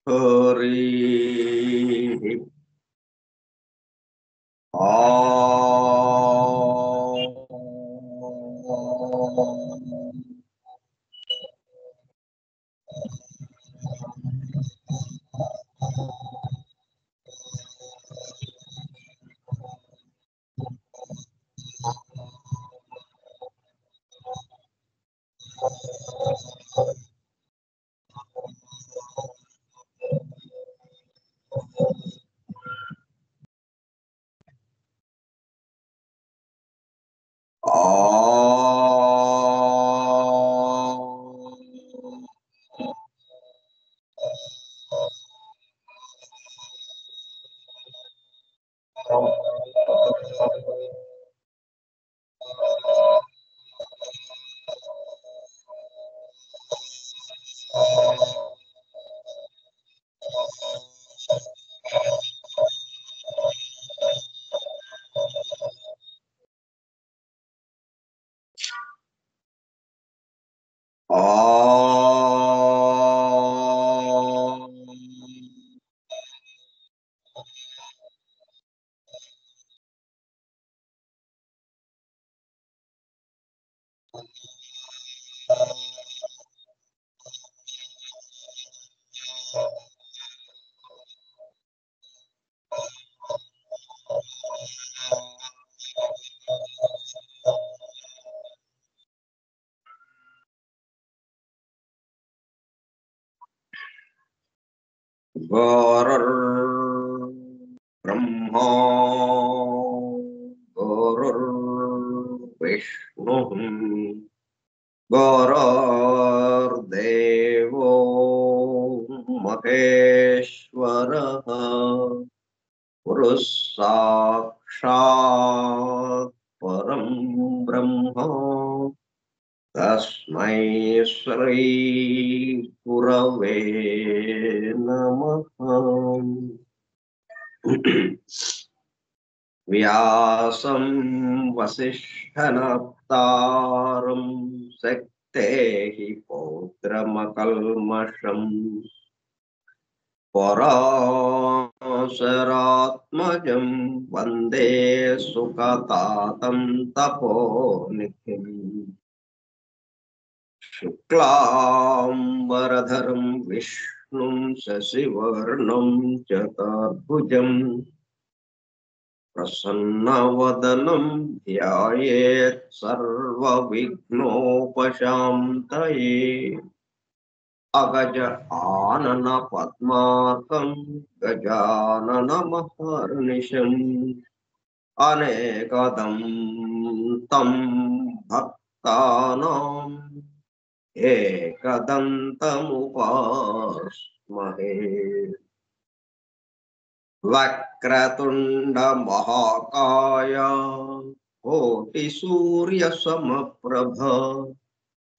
हरि गुरुर्ब्रह्मा गुरुर्विष्णुः गुरुर्देवो महेश्वरः गुरुः साक्षात् परं ब्रह्म तस्मै श्री गुरवे नमः। व्यासं वसिष्ठनप्तारं शक्तेः पौत्रमकल्मषम् पराशरात्मजं वन्दे सुखतातं तपोनिधिम् शुक्लांबरधरं विष्णुं शशिवर्णं चतुर्भुजं प्रसन्नवदनं ध्यायेत् सर्वविघ्नोपशान्तये। अगज आनन पद्मार्कं गजाननमहर्निशम् अनेकदं तं भक्तानाम् एकदन्तमुपास्महे। वक्रतुण्ड महाकाय कोटिसूर्यसमप्रभ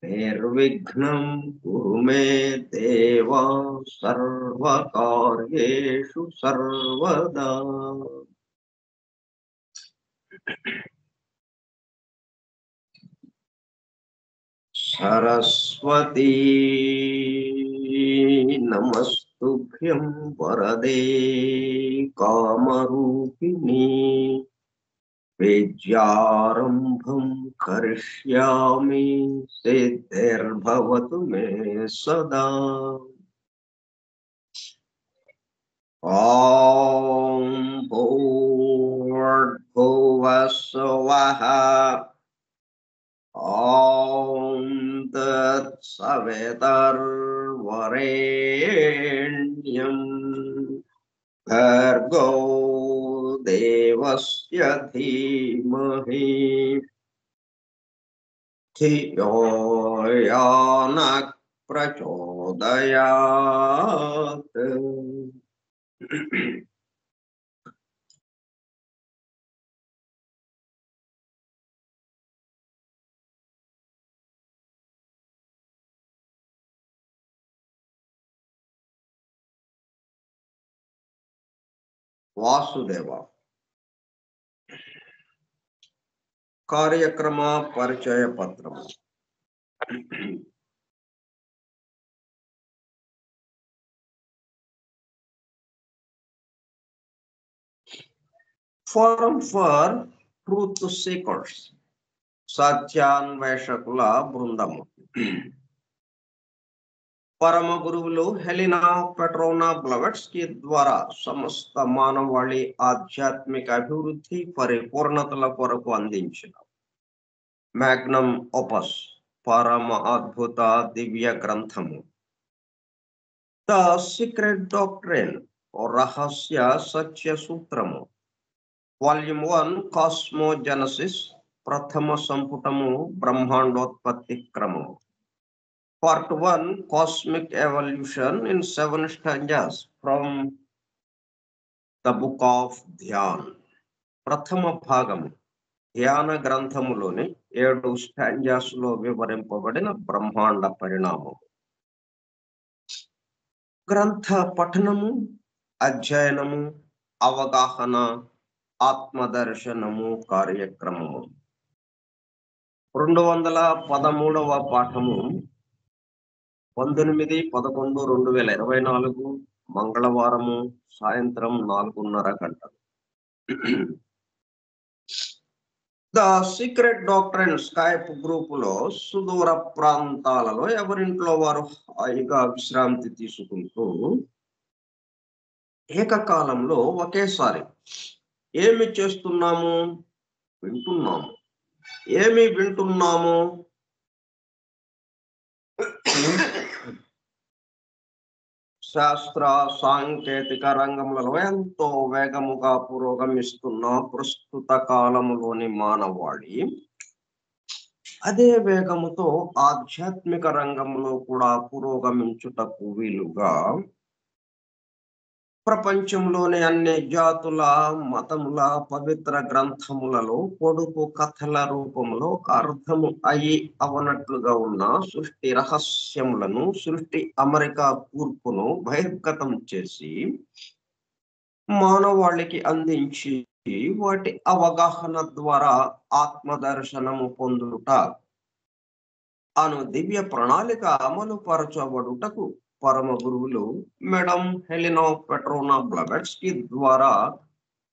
निर्विघ्नं कुरु मे देव सर्वकार्येषु सर्वदा। सरस्वती नमस्तुभ्यं वरदे कामरूपिणी विद्यारम्भं करिष्यामि सिद्धिर्भवतु मे सदा। ॐ भूर्भुवः स्वः ॐ तत्सवितुर्वरेण्यं भर्गो देवस्य धीमहि धियो यो नः प्रचोदयात्। वासुदेव कार्यक्रम परिचय पत्र ఫోరం ఫర్ ట్రూత్ సీకర్స్, సత్యాన్వేషకుల బృందము. పరమ గురువులు హెలినా పెట్రోనా బ్లవెట్స్కీ ద్వారా సమస్త మానవాళి ఆధ్యాత్మిక అభివృద్ధి పరిపూర్ణతల కొరకు అందించిన మ్యాగ్నమ్ ఓపస్ పరమ అద్భుత దివ్య గ్రంథము ద సీక్రెట్ డాక్ట్రిన్, రహస్య సత్య సూత్రము, వాల్యూమ్ 1 కాస్మోజెనసిస్, ప్రథమ సంపుటము బ్రహ్మాండోత్పత్తి క్రమము. Part 1 Cosmic Evolution in 7 stanzas from the book of Dhyan. ప్రథమ భాగము ధ్యాన గ్రంథములోని 7 స్టాంజాస్ లో వివరింపబడిన బ్రహ్మాండ పరిణామం. గ్రంథ పఠనము, అధ్యయనము, అవగాహన, ఆత్మదర్శనము కార్యక్రమము. 213వ పాఠము 19/11/2024 మంగళవారము సాయంత్రం 4:30 గంటలు. ద సీక్రెట్ డాక్ట్రిన్ స్కైప్ గ్రూపులో సుదూర ప్రాంతాలలో ఎవరింట్లో వారు హాయిగా విశ్రాంతి తీసుకుంటూ ఏకకాలంలో ఒకేసారి ఏమి చేస్తున్నాము, వింటున్నాము. ఏమి వింటున్నాము? శాస్త్ర సాంకేతిక రంగములలో ఎంతో వేగముగా పురోగమిస్తున్న ప్రస్తుత కాలములోని మానవాళి అదే వేగముతో ఆధ్యాత్మిక రంగంలో కూడా పురోగమించుటకు వీలుగా ప్రపంచంలోని అన్ని జాతుల మతముల పవిత్ర గ్రంథములలో పొడుపు కథల రూపంలో అర్థము అయి అవనట్లుగా ఉన్న సృష్టి రహస్యములను, సృష్టి అమరిక కూర్పును బహిర్గతం చేసి మానవాళికి అందించి వాటి అవగాహన ద్వారా ఆత్మదర్శనము పొందుట అను దివ్య ప్రణాళిక అమలు పరచబడుటకు పరమ గురువులు మేడం హెలినా పెట్రోనా బ్లవెట్స్కీ ద్వారా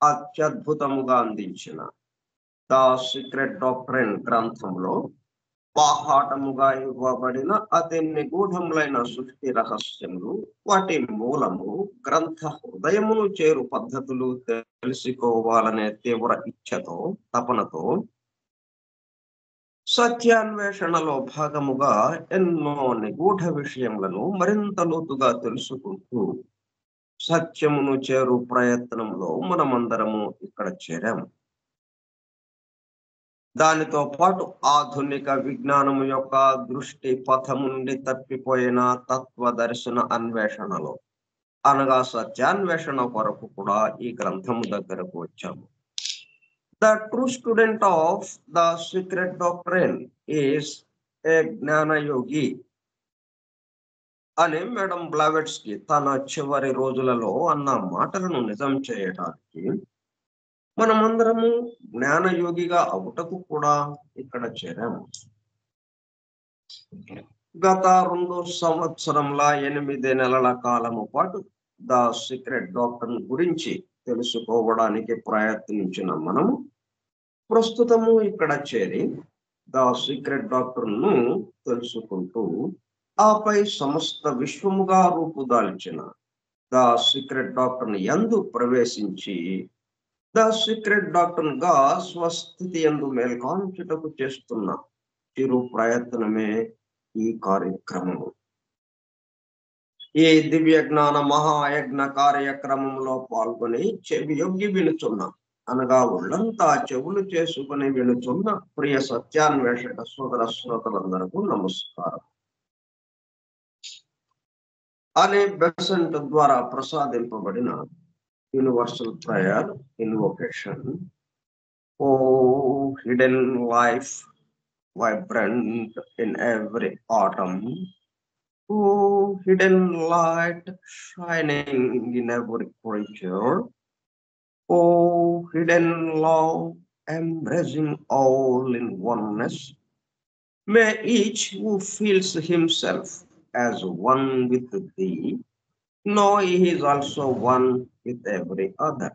అత్యద్భుతముగా అందించిన ద సీక్రెట్ డాక్ట్రిన్ గ్రంథంలో బాహాటముగా ఇవ్వబడిన అతి నిగూఢములైన సృష్టి రహస్యములు, వాటి మూలము, గ్రంథ హృదయమును చేరు పద్ధతులు తెలుసుకోవాలనే తీవ్ర ఇచ్ఛతో, తపనతో సత్యాన్వేషణలో భాగముగా ఎన్నో నిగూఢ విషయములను మరింత లోతుగా తెలుసుకుంటూ సత్యమును చేరు ప్రయత్నంలో మనమందరము ఇక్కడ చేరాము. దానితో పాటు ఆధునిక విజ్ఞానము యొక్క దృష్టి పథము నుండి తప్పిపోయిన తత్వ దర్శన అన్వేషణలో అనగా సత్యాన్వేషణ కొరకు కూడా ఈ గ్రంథము దగ్గరకు వచ్చాము. The true student of the secret doctrine is a జ్ఞాన యోగి అని మేడం బ్లవెట్స్కీ తన చివరి రోజులలో అన్న మాటలను నిజం చేయడానికి మనమందరము జ్ఞానయోగిగా అవుటకు కూడా ఇక్కడ చేరాము. గత 2 సంవత్సరంల 8 నెలల కాలము పాటు ద సీక్రెట్ డాక్ట్రిన్ గురించి తెలుసుకోవడానికి ప్రయత్నించిన మనము ప్రస్తుతము ఇక్కడ చేరి ద సీక్రెట్ డాక్ట్రిన్ ను తెలుసుకుంటూ ఆపై సమస్త విశ్వముగా రూపుదాల్చిన ద సీక్రెట్ డాక్ట్రిన్ యందు ప్రవేశించి ద సీక్రెట్ డాక్ట్రిన్ గా స్వస్థితి యందు మేల్కాంచుటకు చేస్తున్న చిరు ప్రయత్నమే ఈ కార్యక్రమము. ఈ దివ్య జ్ఞాన మహాయజ్ఞ కార్యక్రమంలో పాల్గొని చెవియొగ్గి వినుచున్న అనగా ఒళ్ళంతా చెవులు చేసుకుని వినుచున్న ప్రియ సత్యాన్వేషక సోదర శ్రోతలందరకు నమస్కారం. అనే బెసెంట్ ద్వారా ప్రసాదింపబడిన universal prayer invocation. O hidden life vibrant in every atom, oh hidden light shining in every creature, oh hidden love embracing all in oneness, may each who feels himself as one with thee know he is also one with every other.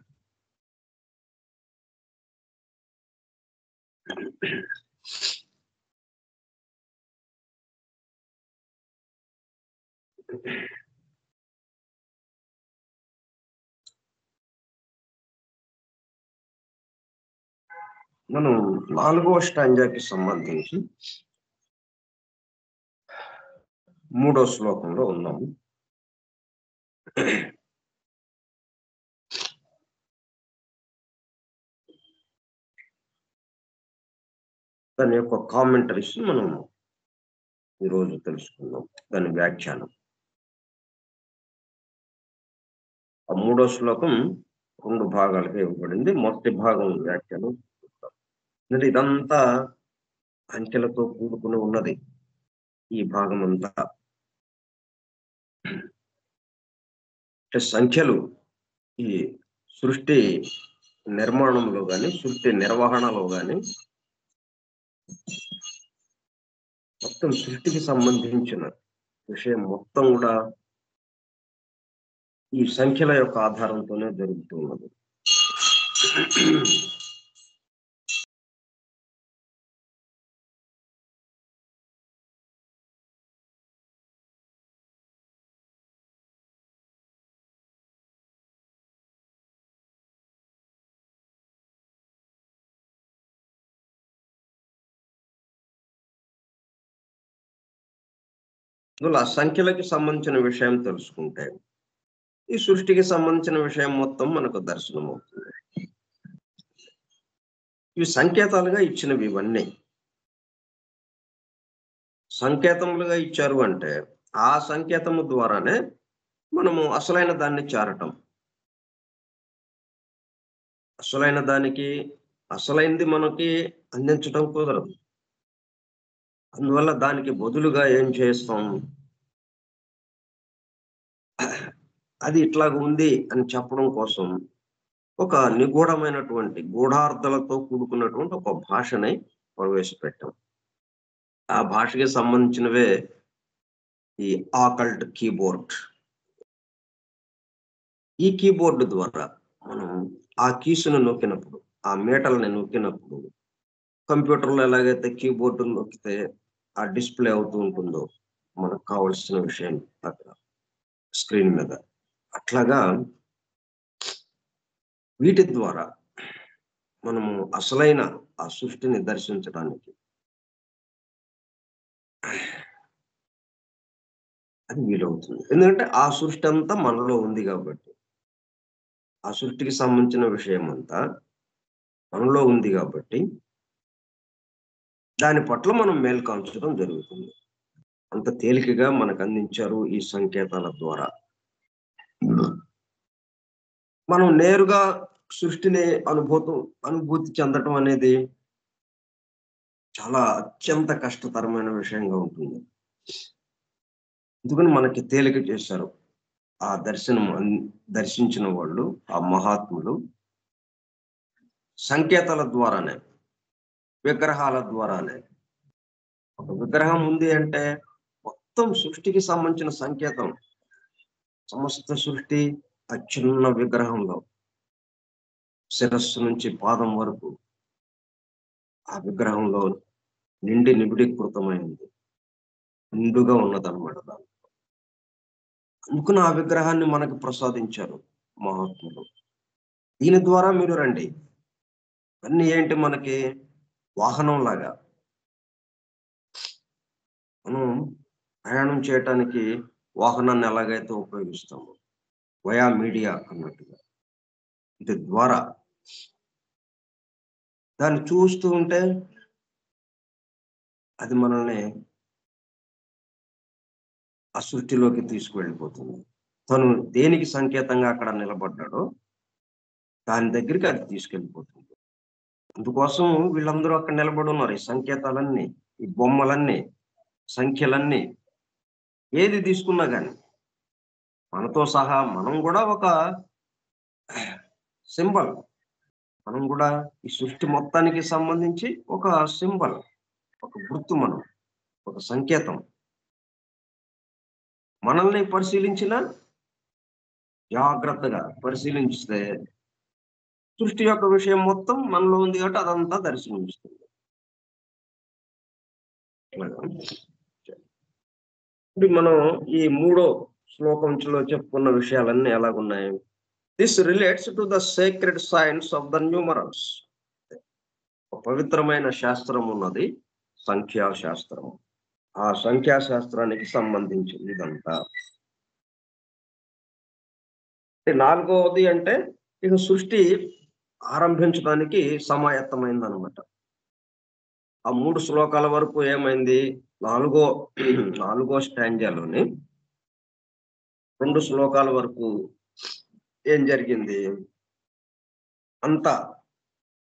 మనం 4వ స్టాంజాకి సంబంధించి 3వ శ్లోకంలో ఉన్నాము. దాని యొక్క commentaries మనం ఈరోజు తెలుసుకుందాం. దాని వ్యాఖ్యానం. ఆ 3వ శ్లోకం 2 భాగాలుగా ఇవ్వబడింది. మొదటి భాగం వ్యాఖ్యానం. అంటే ఇదంతా అంకెలతో కూడుకుని ఉన్నది. ఈ భాగం అంతా అంటే సంఖ్యలు ఈ సృష్టి నిర్మాణంలో గాని, సృష్టి నిర్వహణలో గాని, మొత్తం సృష్టికి సంబంధించిన విషయం మొత్తం కూడా ఈ సంఖ్యల యొక్క ఆధారంతోనే జరుగుతూ ఉన్నది. అందులో ఆ సంఖ్యలకి సంబంధించిన విషయం తెలుసుకుంటే ఈ సృష్టికి సంబంధించిన విషయం మొత్తం మనకు దర్శనం అవుతుంది. ఇవి సంకేతాలుగా ఇచ్చినవి. ఇవన్నీ సంకేతములుగా ఇచ్చారు అంటే ఆ సంకేతము ద్వారానే మనము అసలైన దాన్ని చేరటం. అసలైన దానికి అసలైంది మనకి అందించడం కుదరదు. అందువల్ల దానికి బదులుగా ఏం చేస్తాం, అది ఇట్లాగ ఉంది అని చెప్పడం కోసం ఒక నిగూఢమైనటువంటి గూఢార్థాలతో కూడుకున్నటువంటి ఒక భాషని ప్రవేశపెట్టాం. ఆ భాషకి సంబంధించినవే ఈ ఆకల్ట్ కీబోర్డ్. ఈ కీబోర్డు ద్వారా మనం ఆ కీస్ను నొక్కినప్పుడు, ఆ మీటల్ని నొక్కినప్పుడు, కంప్యూటర్లో ఎలాగైతే కీబోర్డు నొక్కితే ఆ డిస్ప్లే అవుతూ ఉంటుందో మనకు కావాల్సిన విషయం అక్కడ స్క్రీన్ మీద, అట్లాగా వీటి ద్వారా మనము అసలైన ఆ సృష్టిని దర్శించడానికి అది వీలవుతుంది. ఎందుకంటే ఆ సృష్టి అంతా మనలో ఉంది కాబట్టి, ఆ సృష్టికి సంబంధించిన విషయం అంతా మనలో ఉంది కాబట్టి దాని పట్ల మనం మేల్కొల్చడం జరుగుతుంది. అంత తేలికగా మనకు అందించారు ఈ సంకేతాల ద్వారా. మనం నేరుగా సృష్టిని అనుభూతి చెందటం అనేది చాలా అత్యంత కష్టతరమైన విషయంగా ఉంటుంది. ఎందుకని మనకి తేలిక చేశారు ఆ దర్శించిన వాళ్ళు, ఆ మహాత్ములు సంకేతాల ద్వారానే, విగ్రహాల ద్వారానే. ఒక విగ్రహం ఉంది అంటే మొత్తం సృష్టికి సంబంధించిన సంకేతం. సమస్త సృష్టి ఆ చిన్న విగ్రహంలో శిరస్సు నుంచి పాదం వరకు ఆ విగ్రహంలో నిబిడీకృతమైంది, నిండుగా ఉన్నదన్నమాట. దాన్ని అందుకుని ఆ విగ్రహాన్ని మనకు ప్రసాదించారు మహాత్ములు. దీని ద్వారా మీరు రండి. అన్ని ఏంటి మనకి వాహనం లాగా. మనం ప్రయాణం చేయటానికి వాహనాన్ని ఎలాగైతే ఉపయోగిస్తాము, వయా మీడియా అన్నట్టుగా, ఇది ద్వారా దాన్ని చూస్తూ ఉంటే అది మనల్ని ఆ సృష్టిలోకి తీసుకువెళ్ళిపోతుంది. తను దేనికి సంకేతంగా అక్కడ నిలబడ్డాడో దాని దగ్గరికి అది తీసుకెళ్ళిపోతుంది. అందుకోసం వీళ్ళందరూ అక్కడ నిలబడి ఉన్నారు. ఈ సంకేతాలన్నీ, ఈ బొమ్మలన్నీ, సంఖ్యలన్నీ, ఏది తీసుకున్నా గాని మనతో సహా మనం కూడా ఒక సింబల్. మనం కూడా ఈ సృష్టి మొత్తానికి సంబంధించి ఒక సింబల్, ఒక గుర్తు, మనం ఒక సంకేతం. మనల్ని పరిశీలించిన జాగ్రత్తగా పరిశీలించితే సృష్టి యొక్క విషయం మొత్తం మనలో ఉంది కాబట్టి అదంతా దర్శనమిస్తుంది. ఇప్పుడు మనం ఈ 3వ శ్లోకంలో చెప్పుకున్న విషయాలన్నీ ఎలాగున్నాయి? This relates to the sacred science of the numerals. పవిత్రమైన శాస్త్రం ఉన్నది, సంఖ్యాశాస్త్రం. ఆ సంఖ్యాశాస్త్రానికి సంబంధించింది ఇదంతా. 4వది అంటే ఇక సృష్టి ఆరంభించడానికి సమాయత్తమైందనమాట. ఆ 3 శ్లోకాల వరకు ఏమైంది? నాలుగో స్టాంజాలోని 2 శ్లోకాల వరకు ఏం జరిగింది? అంతా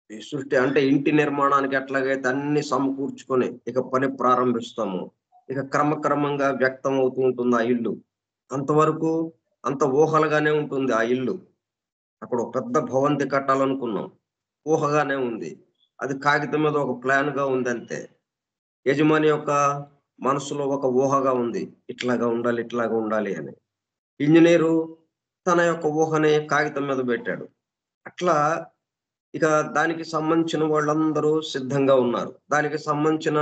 ఈ సృష్టి అంటే ఇంటి నిర్మాణానికి ఎట్లాగైతే అన్ని సమకూర్చుకొని ఇక పని ప్రారంభిస్తాము, ఇక క్రమక్రమంగా వ్యక్తం అవుతూ ఉంటుంది ఆ ఇల్లు. అంతవరకు అంత ఊహలుగానే ఉంటుంది ఆ ఇల్లు. అక్కడ ఒక పెద్ద భవంతి కట్టాలనుకున్నాం, ఊహగానే ఉంది. అది కాగితం మీద ఒక ప్లాన్ గా ఉంది అంతే. యజమాని యొక్క మనసులో ఒక ఊహగా ఉంది, ఇట్లాగా ఉండాలి, ఇట్లాగా ఉండాలి అని. ఇంజనీరు తన యొక్క ఊహని కాగితం మీద పెట్టాడు. అట్లా ఇక దానికి సంబంధించిన వాళ్ళందరూ సిద్ధంగా ఉన్నారు. దానికి సంబంధించిన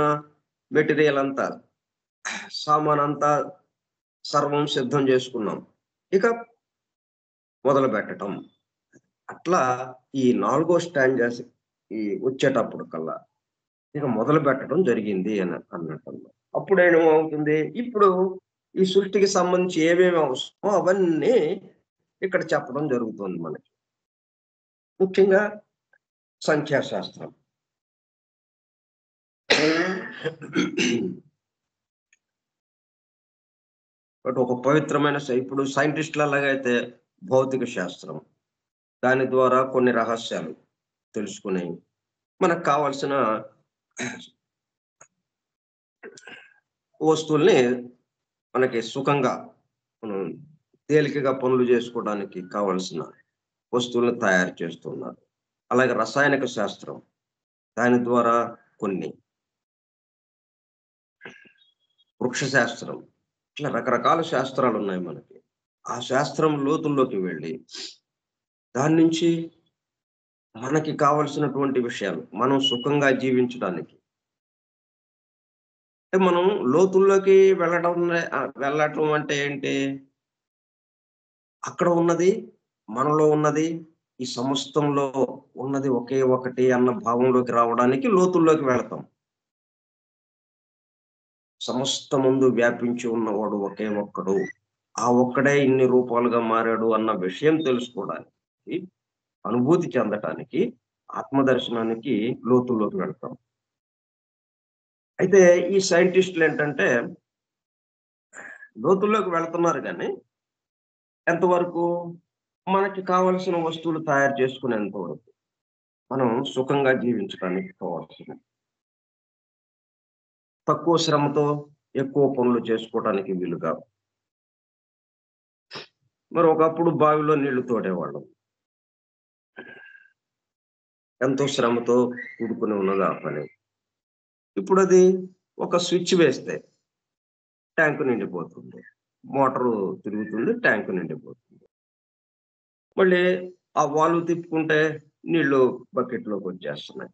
మెటీరియల్ అంతా, సామానంతా సర్వం సిద్ధం చేసుకున్నాం. ఇక మొదలు పెట్టటం. అట్లా ఈ 4గో స్టాంజాస్ ఈ వచ్చేటప్పుడు కల్లా ఇక మొదలు పెట్టడం జరిగింది అని అన్నట్టు. అప్పుడేమవుతుంది? ఇప్పుడు ఈ సృష్టికి సంబంధించి ఏమేమి అవసరమో అవన్నీ ఇక్కడ చెప్పడం జరుగుతుంది మనకి. ముఖ్యంగా సంఖ్యాశాస్త్రం. బట్ ఒక పవిత్రమైన ఇప్పుడు సైంటిస్టులు ఎలాగైతే భౌతిక శాస్త్రం, దాని ద్వారా కొన్ని రహస్యాలు తెలుసుకుని మనకు కావాల్సిన వస్తువుల్ని మనకి సుఖంగా మనం తేలికగా పనులు చేసుకోవడానికి కావలసిన వస్తువులను తయారు చేస్తున్నారు. అలాగే రసాయనిక శాస్త్రం, దాని ద్వారా కొన్ని, వృక్ష శాస్త్రం, ఇట్లా రకరకాల శాస్త్రాలు ఉన్నాయి మనకి. ఆ శాస్త్రం లోతుల్లోకి వెళ్ళి దాని నుంచి మనకి కావలసినటువంటి విషయాలు మనం సుఖంగా జీవించడానికి అంటే మనం లోతుల్లోకి వెళ్ళటం అంటే ఏంటి? అక్కడ ఉన్నది, మనలో ఉన్నది, ఈ సమస్తంలో ఉన్నది ఒకే ఒకటి అన్న భావంలోకి రావడానికి లోతుల్లోకి వెళతాం. సమస్తమందు వ్యాపించి ఉన్నవాడు ఒకే ఒక్కడు, ఆ ఒక్కడే ఇన్ని రూపాలుగా మారాడు అన్న విషయం తెలుసుకోవడానికి, అనుభూతి చెందటానికి, ఆత్మదర్శనానికి లోతుల్లోకి వెళ్తాం. అయితే ఈ సైంటిస్టులు ఏంటంటే లోతుల్లోకి వెళ్తున్నారు కానీ ఎంతవరకు? మనకి కావలసిన వస్తువులు తయారు చేసుకునేంత వరకు, మనం సుఖంగా జీవించడానికి కావాల్సిన, తక్కువ శ్రమతో ఎక్కువ పనులు చేసుకోవడానికి వీలుగా. మరి ఒకప్పుడు బావిలో నీళ్లు తోడేవాళ్ళం, ఎంతో శ్రమతో కూడుకుని ఉన్నది ఆ పని. ఇప్పుడు అది ఒక స్విచ్ వేస్తే ట్యాంకు నిండిపోతుంది, మోటారు తిరుగుతుంది, ట్యాంకు నిండిపోతుంది. మళ్ళీ ఆ వాల్వ్ తిప్పుకుంటే నీళ్లు బకెట్లోకి వచ్చేస్తున్నాయి.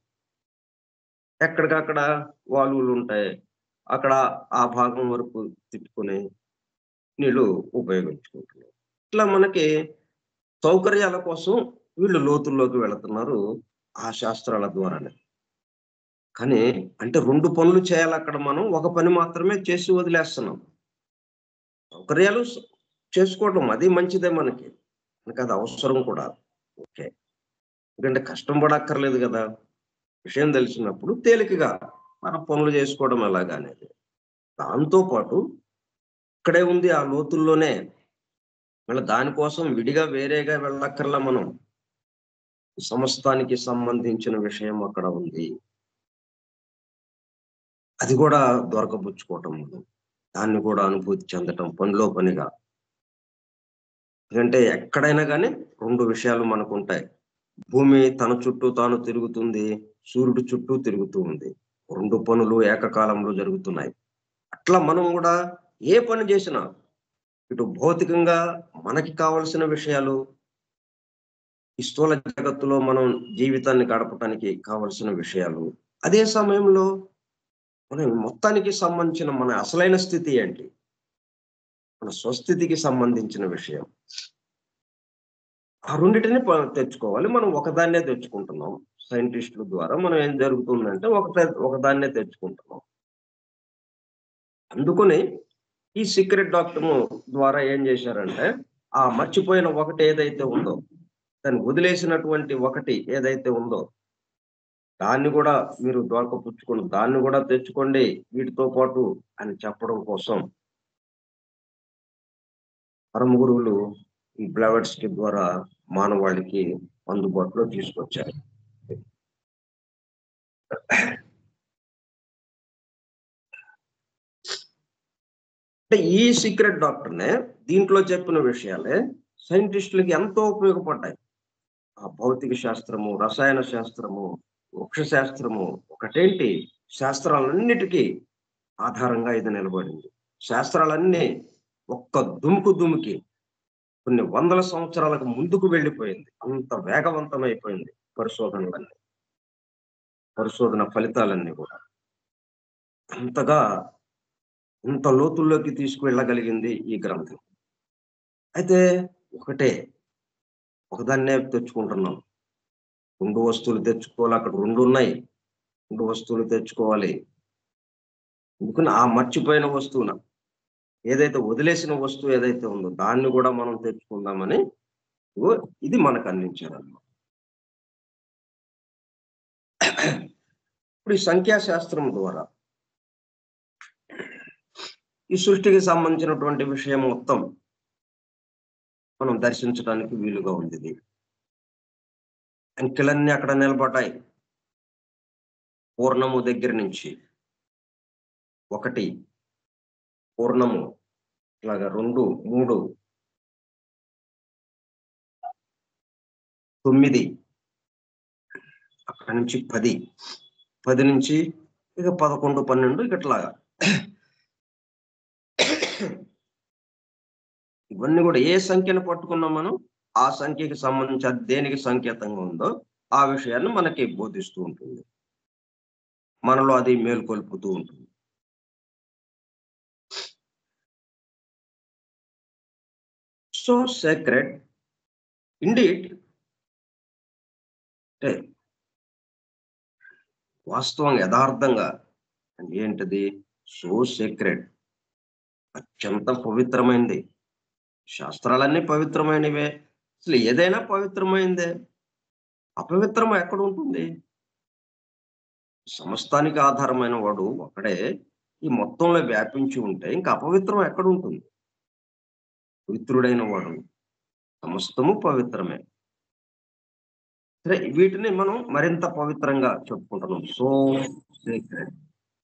ఎక్కడికక్కడ వాల్వులు ఉంటాయి, అక్కడ ఆ భాగం వరకు తిప్పుకొని నీళ్లు ఉపయోగించుకుంటున్నారు. ఇట్లా మనకి సౌకర్యాల కోసం వీళ్ళు లోతుల్లోకి వెళుతున్నారు ఆ శాస్త్రాల ద్వారానే. కానీ అంటే 2 పనులు చేయాలి అక్కడ, మనం ఒక పని మాత్రమే చేసి వదిలేస్తున్నాం. సౌకర్యాలు చేసుకోవటం అది మంచిదే మనకి. మనకది అవసరం కూడా. ఓకే. ఎందుకంటే కష్టం పడక్కర్లేదు గదా! విషయం తెలిసినప్పుడు తేలికగా మన పనులు చేసుకోవడం ఎలాగనేది. దాంతో పాటు ఇక్కడే ఉంది ఆ లోతుల్లోనే. మళ్ళీ దానికోసం విడిగా వేరేగా వెళ్ళక్కర్లా మనం. సమస్తానికి సంబంధించిన విషయం అక్కడ ఉంది. అది కూడా దొరకబుచ్చుకోవటం మనం. దాన్ని కూడా అనుభూతి చెందటం పనిలో పనిగా. ఎందుకంటే ఎక్కడైనా గానీ 2 విషయాలు మనకుంటాయి. భూమి తన చుట్టూ తాను తిరుగుతుంది, సూర్యుడు చుట్టూ తిరుగుతూ ఉంది. 2 పనులు ఏకకాలంలో జరుగుతున్నాయి. అట్లా మనం గూడా ఏ పని జేసినా, ఇటు భౌతికంగా మనకి కావాల్సిన విషయాలు, ఈ స్థూల జగత్తులో మనం జీవితాన్ని గడపటానికి కావలసిన విషయాలు, అదే సమయంలో మన మొత్తానికి సంబంధించిన మన అసలైన స్థితి ఏంటి? మన స్వస్థితికి సంబంధించిన విషయం. ఆ రెండిటిని తెచ్చుకోవాలి. మనం ఒకదాన్నే తెచ్చుకుంటున్నాం. సైంటిస్టుల ద్వారా మనం ఏం జరుగుతుందంటే ఒకదాన్నే తెచ్చుకుంటున్నాం. అందుకని ఈ సీక్రెట్ డాక్టర్ ద్వారా ఏం చేశారంటే, ఆ మర్చిపోయిన ఒకటి ఏదైతే ఉందో, దాన్ని వదిలేసినటువంటి ఒకటి ఏదైతే ఉందో, దాన్ని కూడా మీరు దొరకపుచ్చుకొని దాన్ని కూడా తెచ్చుకోండి వీటితో పాటు అని చెప్పడం కోసం పరమ గురువులు ఈ బ్లవెట్స్‌కి ద్వారా మానవాళికి అందుబాటులో తీసుకొచ్చారు. అంటే ఈ సీక్రెట్ డాక్టర్‌నే దీంట్లో చెప్పిన విషయాలే సైంటిస్టులకి ఎంతో ఉపయోగపడ్డాయి. ఆ భౌతిక శాస్త్రము, రసాయన శాస్త్రము, వృక్ష శాస్త్రము ఒకటేంటి శాస్త్రాలన్నిటికీ ఆధారంగా ఇది నిలబడింది. శాస్త్రాలన్నీ ఒక్క దుముకి కొన్ని వందల సంవత్సరాలకు ముందుకు వెళ్ళిపోయింది. అంత వేగవంతమైపోయింది పరిశోధనలన్నీ. పరిశోధన ఫలితాలన్నీ కూడా. అంతగా ఇంత లోతుల్లోకి తీసుకువెళ్ళగలిగింది ఈ గ్రంథం. అయితే ఒకటే ఒకదాన్నే తెచ్చుకుంటున్నాం. 2 వస్తువులు తెచ్చుకోవాలి. అక్కడ 2 ఉన్నాయి. 2 వస్తువులు తెచ్చుకోవాలి. అందుకని ఆ మర్చిపోయిన వస్తువున ఏదైతే వదిలేసిన వస్తువు ఏదైతే ఉందో దాన్ని కూడా మనం తెచ్చుకుందామని ఇగో ఇది మనకు అందించారన్నమాట. ఇప్పుడు ఈ సంఖ్యాశాస్త్రం ద్వారా ఈ సృష్టికి సంబంధించినటువంటి విషయం మొత్తం మనం దర్శించడానికి వీలుగా ఉంది ఇది. అంకెలన్నీ అక్కడ నిలబడ్డాయి. పూర్ణము దగ్గర నుంచి 1 పూర్ణము ఇలాగా 2, 3, 9 అక్కడి నుంచి 10, 10 నుంచి ఇక 11, 12 ఇట్లాగా. ఇవన్నీ కూడా ఏ సంఖ్యను పట్టుకున్నాం మనం ఆ సంఖ్యకి సంబంధించి అది దేనికి సంకేతంగా ఉందో ఆ విషయాన్ని మనకి బోధిస్తూ ఉంటుంది. మనలో అది మేల్కొల్పుతూ ఉంటుంది. సో సీక్రెట్ ఇండీడ్ అంటే వాస్తవంగా యథార్థంగా ఏంటిది? సో సీక్రెట్ అత్యంత పవిత్రమైనది. శాస్త్రాలన్నీ పవిత్రమైనవే. అసలు ఏదైనా పవిత్రమైందే. అపవిత్రం ఎక్కడ ఉంటుంది? సమస్తానికి ఆధారమైన వాడు ఒక్కడే ఈ మొత్తంలో వ్యాపించి ఉంటే ఇంకా అపవిత్రం ఎక్కడ ఉంటుంది? పవిత్రుడైన వాడు సమస్తము పవిత్రమే. సరే వీటిని మనం మరింత పవిత్రంగా చెప్పుకుంటున్నాం. సో సీక్రెట్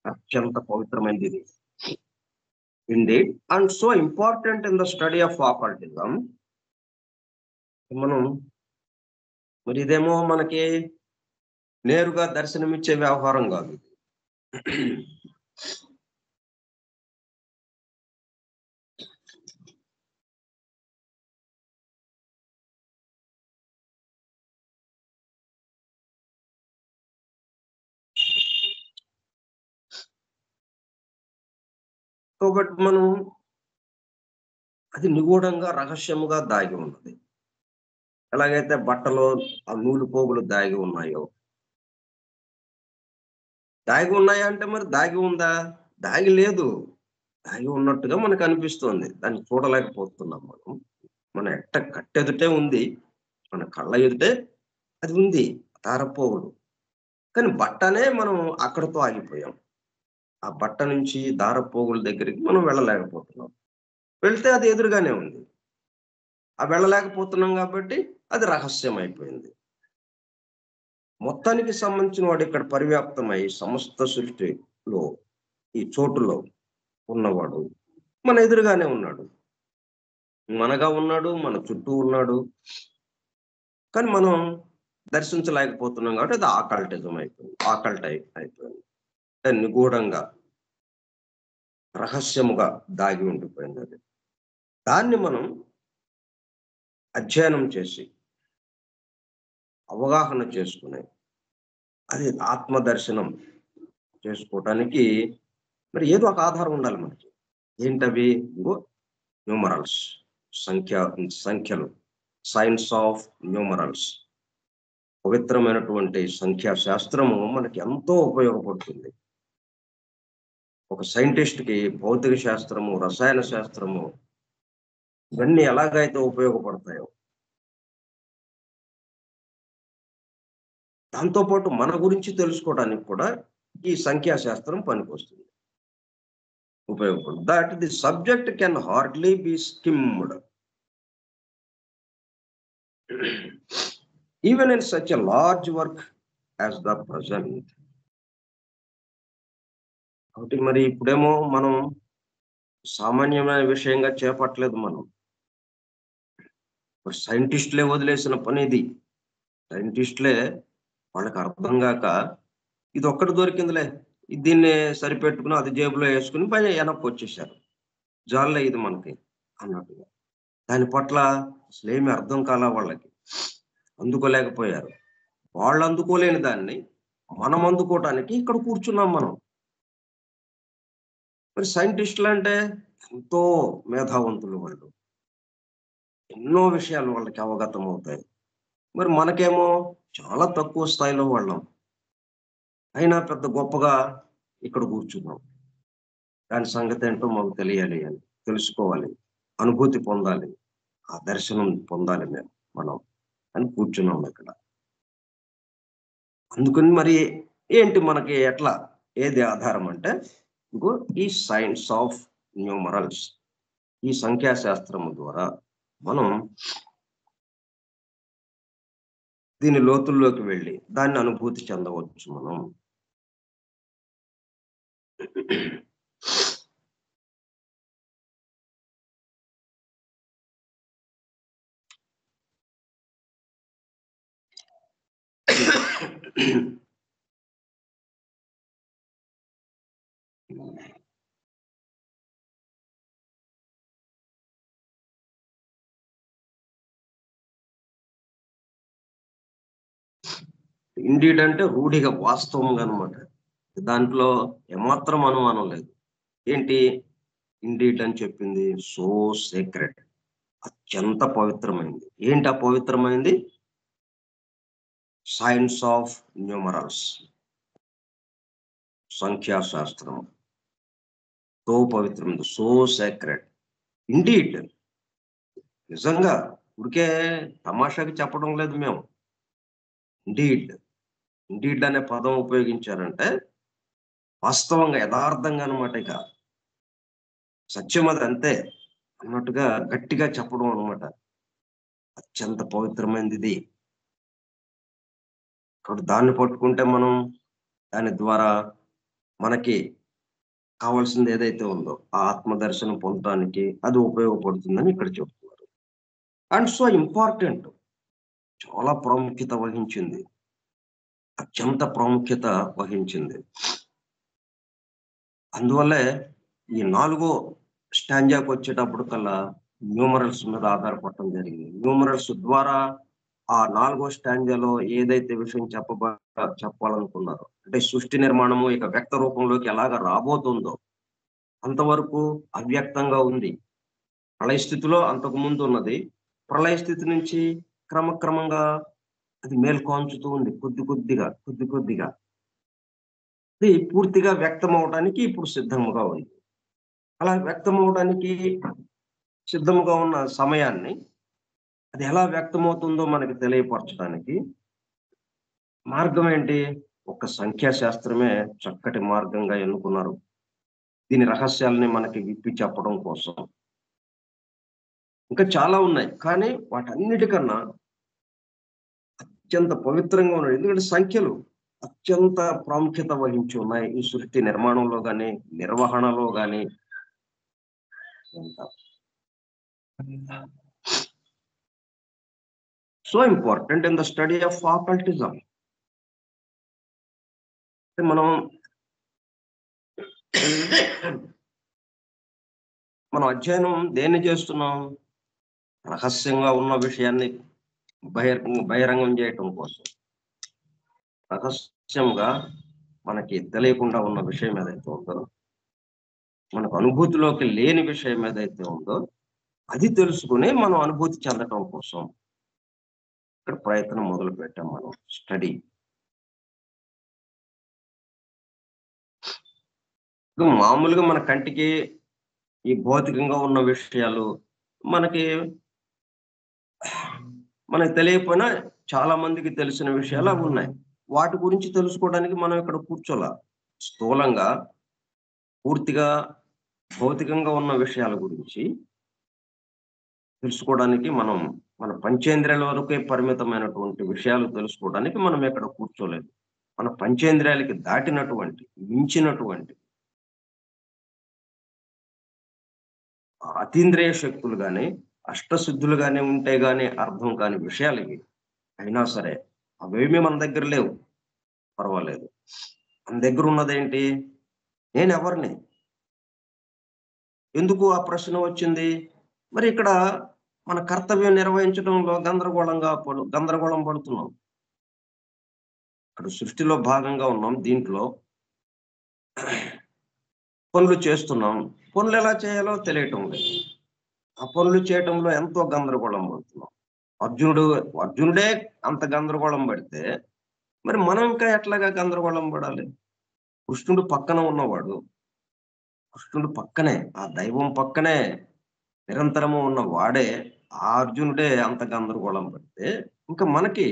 అత్యంత పవిత్రమైనది ఇది. Indeed and so important in the study of occultism. మనం మరి ఇదేమో మనకి నేరుగా దర్శనమిచ్చే వ్యవహారం కాదు. కాబట్టి మనం అది నిగూఢంగా రహస్యముగా దాగి ఉన్నది. ఎలాగైతే బట్టలో ఆ నూలు పోగులు దాగి ఉన్నాయో. దాగి ఉన్నాయంటే మరి దాగి ఉందా? దాగి లేదు. దాగి ఉన్నట్టుగా మనకు అనిపిస్తోంది. దాన్ని చూడలేకపోతున్నాం మనం. మన కట్టెదుటే ఉంది. మన కళ్ళ ఎదుటే అది ఉంది. దారపోగులు. కానీ బట్టనే మనం అక్కడితో ఆగిపోయాం. ఆ బట్ట నుంచి దారపోగుల దగ్గరికి మనం వెళ్ళలేకపోతున్నాం. వెళ్తే అది ఎదురుగానే ఉంది. ఆ వెళ్ళలేకపోతున్నాం కాబట్టి అది రహస్యం అయిపోయింది. మొత్తానికి సంబంధించిన వాడు ఇక్కడ పరివ్యాప్తమై సమస్త సృష్టిలో ఈ చోటులో ఉన్నవాడు మన ఎదురుగానే ఉన్నాడు. మనగా ఉన్నాడు, మన చుట్టూ ఉన్నాడు. కానీ మనం దర్శించలేకపోతున్నాం కాబట్టి అది ఆకల్టిజం అయిపోయింది. అయిపోయింది. అంటే నిగూఢంగా, రహస్యముగా దాగి ఉండిపోయింది అది. దాన్ని మనం అధ్యయనం చేసి, అవగాహన చేసుకుని, అది ఆత్మ దర్శనం చేసుకోవటానికి మరి ఏదో ఒక ఆధారం ఉండాలి మనకి. ఏంటవి? ఇగో న్యూమరల్స్, సంఖ్యలు, సైన్స్ ఆఫ్ న్యూమరల్స్. పవిత్రమైనటువంటి సంఖ్యా శాస్త్రము మనకి ఎంతో ఉపయోగపడుతుంది. ఒక సైంటిస్ట్‌కి భౌతిక శాస్త్రము, రసాయన శాస్త్రము ఇవన్నీ ఎలాగైతే ఉపయోగపడతాయో, దాంతో పాటు మన గురించి తెలుసుకోవడానికి కూడా ఈ సంఖ్యా శాస్త్రం పనికొస్తుంది, ఉపయోగపడుతుంది. That the subject can hardly be skimmed even in such a large work as the present. కాబట్టి మరి ఇప్పుడేమో మనం సామాన్యమైన విషయంగా చేపట్టలేదు మనం. మరి సైంటిస్టులే వదిలేసిన పని ఇది. సైంటిస్టులే వాళ్ళకి అర్థం కాక ఇది ఒక్కటి దొరికిందిలే, దీన్ని సరిపెట్టుకుని అది జేబులో వేసుకుని పైన వెనక్కి వచ్చేసారు. జాలే ఇది మనకి అన్నట్టుగా. దాని పట్ల అసలేమి అర్థం కాల వాళ్ళకి, అందుకోలేకపోయారు. వాళ్ళు అందుకోలేని దాన్ని మనం అందుకోవటానికి ఇక్కడ కూర్చున్నాం మనం. మరి సైంటిస్టులు అంటే ఎంతో మేధావంతులు వాళ్ళు, ఎన్నో విషయాలు వాళ్ళకి అవగతం అవుతాయి. మరి మనకేమో చాలా తక్కువ స్థాయిలో వాళ్ళం, అయినా పెద్ద గొప్పగా ఇక్కడ కూర్చున్నాం. దాని సంగతి ఏంటో మాకు తెలియాలి అని, తెలుసుకోవాలి, అనుభూతి పొందాలి, ఆ దర్శనం పొందాలి మనం అని కూర్చున్నాం ఇక్కడ. అందుకని మరి ఏంటి మనకి ఎట్లా, ఏది ఆధారం అంటే ఇంకో ఈ సైన్స్ ఆఫ్ న్యూమరల్స్, ఈ సంఖ్యాశాస్త్రము ద్వారా మనం దీని లోతుల్లోకి వెళ్ళి దాన్ని అనుభూతి చెందవచ్చు మనం. ఇండీడ్ అంటే రూఢిగా, వాస్తవంగా అనమాట. దాంట్లో ఏమాత్రం అనుమానం లేదు. ఏంటి ఇండీడ్ అని చెప్పింది? సో సీక్రెట్, అత్యంత పవిత్రమైంది. ఏంటి ఆ పవిత్రమైంది? సైన్స్ ఆఫ్ న్యూమరల్స్, సంఖ్యాశాస్త్రం. సో పవిత్రమైంది, సో సీక్రెట్. ఇండీడ్, నిజంగా ఉడికే తమాషాకి చెప్పడం లేదు మేము. ఇండీడ్, ఇండీడ్ అనే పదం ఉపయోగించారంటే వాస్తవంగా, యథార్థంగా అనమాట. ఇక సత్యం అది అంతే అన్నట్టుగా గట్టిగా చెప్పడం అనమాట. అత్యంత పవిత్రమైనది ఇది. కాబట్టి దాన్ని పట్టుకుంటే మనం దాని ద్వారా మనకి కావాల్సింది ఏదైతే ఉందో ఆ ఆత్మ దర్శనం పొందడానికి అది ఉపయోగపడుతుందని ఇక్కడ చెప్తున్నారు. అండ్ సో ఇంపార్టెంట్, చాలా ప్రాముఖ్యత వహించింది, అత్యంత ప్రాముఖ్యత వహించింది. అందువల్లే ఈ 4వ స్టాంజాకి వచ్చేటప్పుడు కల్లా న్యూమరల్స్ మీద ఆధారపడటం జరిగింది. న్యూమరల్స్ ద్వారా ఆ 4వ స్టాంజాలో ఏదైతే విషయం చెప్పాలనుకున్నారో, అంటే సృష్టి నిర్మాణము ఇక వ్యక్త రూపంలోకి ఎలాగ రాబోతుందో అంతవరకు అవ్యక్తంగా ఉంది. ప్రళయ స్థితిలో అంతకు ముందు ఉన్నది, ప్రళయ స్థితి నుంచి క్రమక్రమంగా అది మేల్కొంచుతూ ఉంది, కొద్ది కొద్దిగా అది పూర్తిగా వ్యక్తం అవడానికి ఇప్పుడు సిద్ధముగా ఉంది. అలా వ్యక్తం అవడానికి సిద్ధముగా ఉన్న సమయాన్ని అది ఎలా వ్యక్తమవుతుందో మనకి తెలియపరచడానికి మార్గం ఏంటి? ఒక సంఖ్యాశాస్త్రమే చక్కటి మార్గంగా ఎన్నుకున్నారు దీని రహస్యాలని మనకి విప్పి చెప్పడం కోసం. ఇంకా చాలా ఉన్నాయి, కానీ వాటన్నిటికన్నా అత్యంత పవిత్రంగా ఉన్నాయి. ఎందుకంటే సంఖ్యలు అత్యంత ప్రాముఖ్యత వహించి ఉన్నాయి ఈ సృష్టి నిర్మాణంలో గాని, నిర్వహణలో గాని. So important in the study of occultism. మనం అధ్యయనం దేన్ని చేస్తున్నాం? రహస్యంగా ఉన్న విషయాన్ని బహిరంగం చేయటం కోసం. రహస్యంగా మనకి తెలియకుండా ఉన్న విషయం ఏదైతే ఉందో, మనకు అనుభూతిలోకి లేని విషయం ఏదైతే ఉందో, అది తెలుసుకుని మనం అనుభూతి చెందటం కోసం ఇక్కడ ప్రయత్నం మొదలుపెట్టాం మనం. స్టడీ. మామూలుగా మన కంటికి ఈ భౌతికంగా ఉన్న విషయాలు మనకి మనకు తెలియకపోయినా చాలా మందికి తెలిసిన విషయాలు అవి ఉన్నాయి. వాటి గురించి తెలుసుకోవడానికి మనం ఇక్కడ కూర్చోలా. స్థూలంగా, పూర్తిగా భౌతికంగా ఉన్న విషయాల గురించి తెలుసుకోవడానికి మనం మన పంచేంద్రియాల వరకే పరిమితమైనటువంటి విషయాలు తెలుసుకోవడానికి మనం ఇక్కడ కూర్చోలేదు. మన పంచేంద్రియాలకి దాటినటువంటి, మించినటువంటి అతీంద్రియ శక్తులు గాని, అష్టసిద్ధులు గాని ఉంటే గాని అర్థం కాని విషయాలు ఇవి. అయినా సరే అవేమీ మన దగ్గర లేవు. పర్వాలేదు. మన దగ్గర ఉన్నదేంటి? నేనెవరిని? ఎందుకు ఆ ప్రశ్న వచ్చింది? మరి ఇక్కడ మన కర్తవ్యం నిర్వహించడంలో గందరగోళం పడుతున్నాం. ఇక్కడ సృష్టిలో భాగంగా ఉన్నాం. దీంట్లో పనులు చేస్తున్నాం. పనులు ఎలా చేయాలో తెలియటం లేదు. ఆ పనులు చేయటంలో ఎంతో గందరగోళం పడుతున్నాం. అర్జునుడే అంత గందరగోళం పడితే మరి మనం ఇంకా ఎట్లాగా గందరగోళం పడాలి? కృష్ణుడు పక్కన ఉన్నవాడు, కృష్ణుడు పక్కనే, ఆ దైవం పక్కనే నిరంతరము ఉన్న వాడే, ఆ అర్జునుడే అంత గందరగోళం పడితే ఇంకా మనకి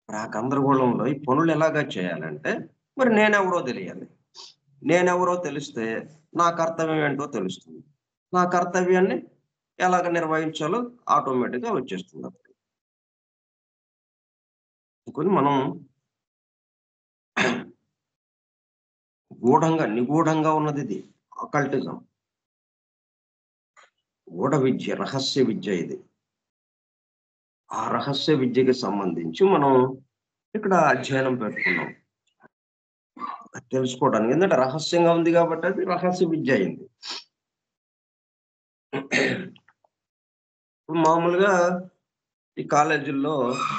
ఆ గందరగోళంలో ఈ పనులు ఎలాగా చేయాలంటే మరి నేనెవరో తెలియాలి. నేనెవరో తెలిస్తే నా కర్తవ్యం ఏంటో తెలుస్తుంది. నా కర్తవ్యాన్ని ఎలాగ నిర్వహించాలో ఆటోమేటిక్‌గా వచ్చేస్తుంది అప్పుడు. అనుకుని మనం నిగూఢంగా ఉన్నదిది. అకల్టిజం. గూఢ విద్య, రహస్య విద్య ఇది. ఆ రహస్య విద్యకి సంబంధించి మనం ఇక్కడ అధ్యయనం పెట్టుకున్నాం. అది తెలుసుకోవడానికి. ఎందుకంటే రహస్యంగా ఉంది కాబట్టి అది రహస్య విద్య అయింది. మామూలుగా ఈ కాలేజీల్లో,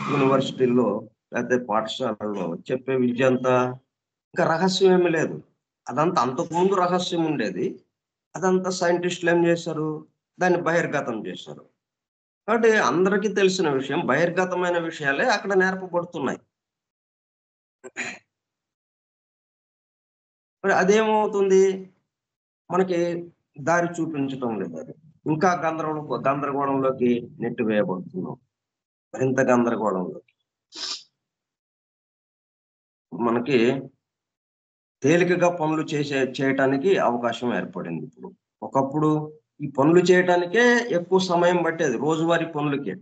యూనివర్సిటీల్లో లేకపోతే పాఠశాలల్లో చెప్పే విద్య అంతా ఇంకా రహస్యం ఏమీ లేదు. అదంతా అంతకుముందు రహస్యం ఉండేది. అదంతా సైంటిస్టులు ఏం చేశారు? దాన్ని బహిర్గతం చేశారు. కాబట్టి అందరికీ తెలిసిన విషయం, బహిర్గతమైన విషయాలే అక్కడ నేర్పబడుతున్నాయి. మరి అదేమవుతుంది? మనకి దారి చూపించటం లేదు అది. ఇంకా గందరగోళంలోకి నెట్టివేయబడుతున్నాం. మరింత గందరగోళంలోకి. మనకి తేలికగా పనులు చేయటానికి అవకాశం ఏర్పడింది ఇప్పుడు. ఒకప్పుడు ఈ పనులు చేయటానికే ఎక్కువ సమయం పట్టేది రోజువారీ పనులకే.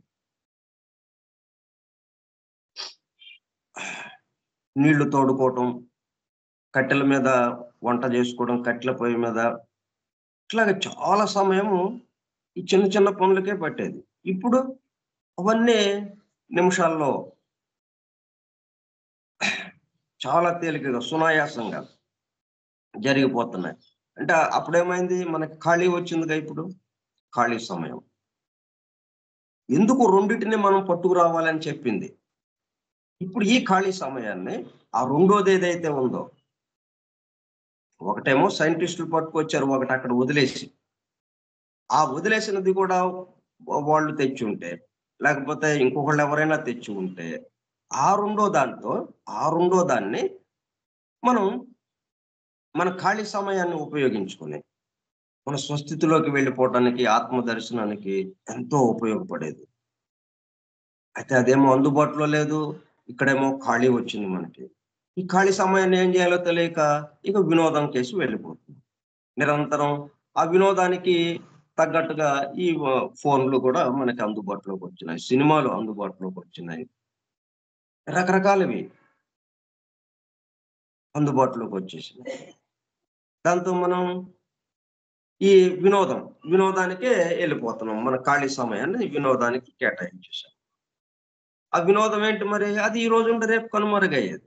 నీళ్లు తోడుకోవటం, కట్టెల మీద వంట చేసుకోవడం, కట్టెల పొయ్యి మీద ఇట్లాగా చాలా సమయము ఈ చిన్న చిన్న పనులకే పట్టేది. ఇప్పుడు అవన్నీ నిమిషాల్లో చాలా తేలికగా, సునాయాసంగా జరిగిపోతున్నాయి. అంటే అప్పుడేమైంది? మనకి ఖాళీ వచ్చిందిగా ఇప్పుడు. ఖాళీ సమయం. ఎందుకు రెండిటిని మనం పట్టుకురావాలని చెప్పింది. ఇప్పుడు ఈ ఖాళీ సమయాన్ని ఆ రెండోదేదైతే ఉందో, ఒకటేమో సైంటిస్టులు పట్టుకొచ్చారు, ఒకటి అక్కడ వదిలేసి. ఆ వదిలేసినది కూడా వాళ్ళు తెచ్చుంటే, లేకపోతే ఇంకొకళ్ళు ఎవరైనా తెచ్చి ఉంటే, ఆ రెండో దాన్ని మనం మన ఖాళీ సమయాన్ని ఉపయోగించుకొని, మన స్వస్థితిలోకి వెళ్ళిపోవటానికి, ఆత్మ దర్శనానికి ఎంతో ఉపయోగపడేది. అయితే అదేమో అందుబాటులో లేదు. ఇక్కడేమో ఖాళీ వచ్చింది మనకి. ఈ ఖాళీ సమయాన్ని ఏం చేయాలో తెలియక ఇక వినోదం కేసి వెళ్ళిపోతుంది. నిరంతరం ఆ వినోదానికి తగ్గట్టుగా ఈ ఫోన్‌లు కూడా మనకి అందుబాటులోకొచ్చినాయి. సినిమాలు అందుబాటులోకొచ్చినాయి. రకరకాలవి అందుబాటులోకొచ్చేసినాయి. దాంతో మనం ఈ వినోదానికే ఎళ్ళిపోతున్నాం. మన ఖాళీ సమయాన్ని వినోదానికి కేటాయించేసాం. ఆ వినోదం ఏంటి మరి? అది ఈ రోజుంటే రేపు కనుమరుగయ్యేది.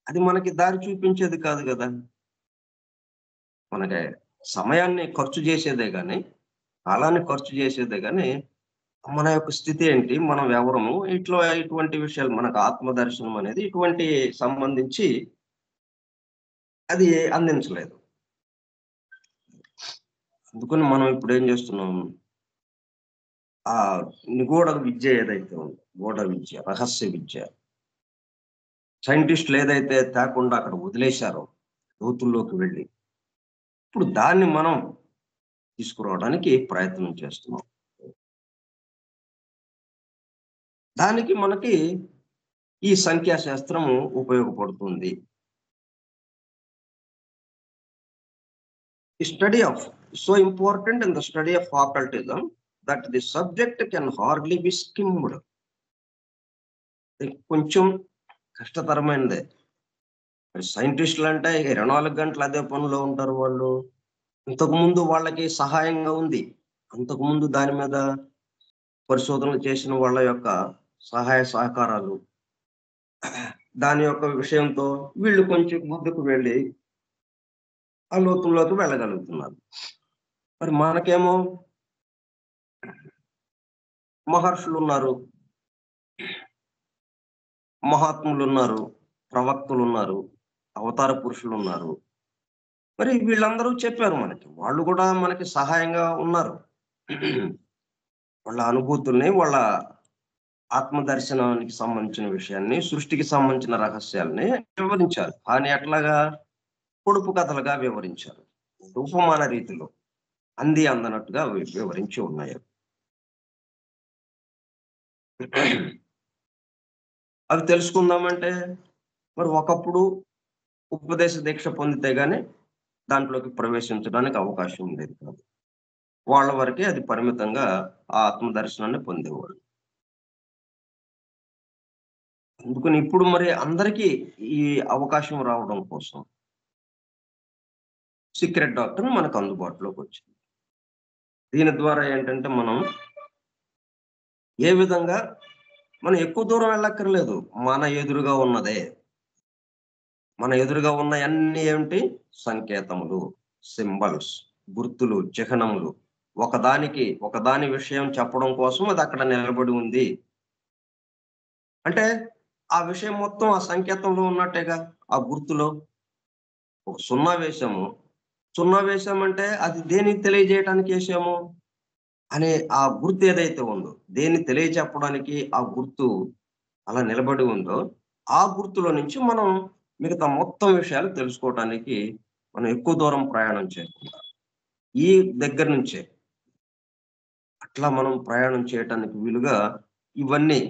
అది మనకి దారి చూపించేది కాదు గదా! మనకి సమయాన్ని ఖర్చు చేసేదే గాని, కాలాన్ని ఖర్చు చేసేదే గాని, మన యొక్క స్థితి ఏంటి? మనం ఎవరము? ఇటువంటి విషయాలు మనకు ఆత్మ దర్శనం అనేది ఇటువంటి సంబంధించి అది అందించలేదు. అందుకని మనం ఇప్పుడు ఏం చేస్తున్నాం, ఆ నిగూఢ విద్య ఏదైతే ఉందో, గూఢ విద్య, రహస్య విద్య, సైంటిస్టులు ఏదైతే తేకుండా అక్కడ వదిలేశారో లోతుల్లోకి వెళ్ళి, ఇప్పుడు దాన్ని మనం తీసుకురావడానికి ప్రయత్నం చేస్తున్నాం. దానికి మనకి ఈ సంఖ్యాశాస్త్రము ఉపయోగపడుతుంది. The study of so important in the study of occultism that the subject can hardly be skimmed. ఇది కొంచెం కష్టతరమైనదే. మరి సైంటిస్టులు అంటే 24 గంటలు అదే పనిలో ఉంటారు వాళ్ళు. ఇంతకుముందు వాళ్ళకి సహాయంగా ఉంది. అంతకుముందు దాని మీద పరిశోధనలు చేసిన వాళ్ళ యొక్క సహాయ సహకారాలు, దాని యొక్క విషయంతో వీళ్ళు కొంచెం ముందుకు వెళ్ళి ఆ లోతుల్లోకి వెళ్ళగలుగుతున్నారు. మరి మనకేమో మహర్షులున్నారు, మహాత్ములున్నారు, ప్రవక్తలున్నారు, అవతార పురుషులున్నారు. మరి వీళ్ళందరూ చెప్పారు మనకి. వాళ్ళు కూడా మనకి సహాయంగా ఉన్నారు. వాళ్ళ అనుభూతుల్ని, వాళ్ళ ఆత్మ దర్శనానికి సంబంధించిన విషయాన్ని, సృష్టికి సంబంధించిన రహస్యాల్ని వివరించారు. కానీ ఎట్లాగా? పొడుపు కథలుగా వివరించారు. ఉపమాన రీతిలో అంది అందనట్టుగా వివరించి ఉన్నాయి. అవి తెలుసుకుందామంటే మరి ఒకప్పుడు ఉపదేశ దీక్ష పొందితే గాని దాంట్లోకి ప్రవేశించడానికి అవకాశం ఉండేది కాదు. వాళ్ళ వరకే అది పరిమితంగా ఆ ఆత్మ దర్శనాన్ని పొందేవాళ్ళు. అందుకని ఇప్పుడు మరి అందరికీ ఈ అవకాశం రావడం కోసం సీక్రెట్ డాక్టర్ మనకు అందుబాటులోకి వచ్చింది. దీని ద్వారా ఏంటంటే మనం ఏ విధంగా మనం ఎక్కువ దూరం వెళ్ళక్కర్లేదు. మన ఎదురుగా ఉన్నదే. మన ఎదురుగా ఉన్నయన్నీ ఏమిటి? సంకేతములు, సింబల్స్, గుర్తులు, చిహ్నములు. ఒకదాని విషయం చెప్పడం కోసం అది అక్కడ నిలబడి ఉంది. అంటే ఆ విషయం మొత్తం ఆ సంకేతంలో ఉన్నట్టేగా. ఆ గుర్తులో ఒక సున్నా వేశాము. సున్నా వేశామంటే అది దేనికి తెలియజేయటానికి ఏసాము అనే ఆ గుర్తు ఏదైతే ఉందో, దేన్ని తెలియచెప్పడానికి ఆ గుర్తు అలా నిలబడి ఉందో, ఆ గుర్తులో నుంచి మనం మిగతా మొత్తం విషయాలు తెలుసుకోవటానికి మనం ఎక్కువ దూరం ప్రయాణం చేయకుండా, ఈ దగ్గర నుంచే అట్లా మనం ప్రయాణం చేయటానికి వీలుగా ఇవన్నీ,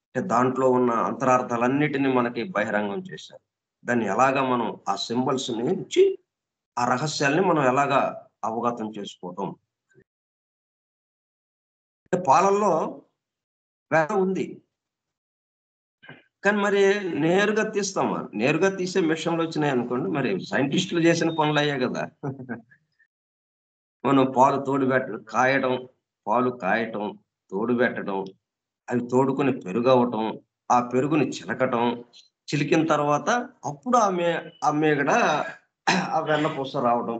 అంటే దాంట్లో ఉన్న అంతరార్థాలన్నిటిని మనకి బహిరంగం చేశారు. దాన్ని ఎలాగా మనం ఆ సింబల్స్ నుంచి ఆ రహస్యాల్ని మనం ఎలాగా అవగతం చేసుకోవటం. అంటే పాలల్లో వెన్న ఉంది. కానీ మరి నేరుగా తీస్తామా? నేరుగా తీసే మిషన్‌లొచ్చినాయనుకోండి, మరి సైంటిస్టులు చేసిన పనులయ్యే గదా! మనం పాలు పాలు కాయటం, తోడుబెట్టడం, అవి తోడుకొని పెరుగవ్వటం, ఆ పెరుగుని చిలకటం, చిలికిన తర్వాత అప్పుడు ఆ మీగడ ఆ వెన్నపూస రావడం.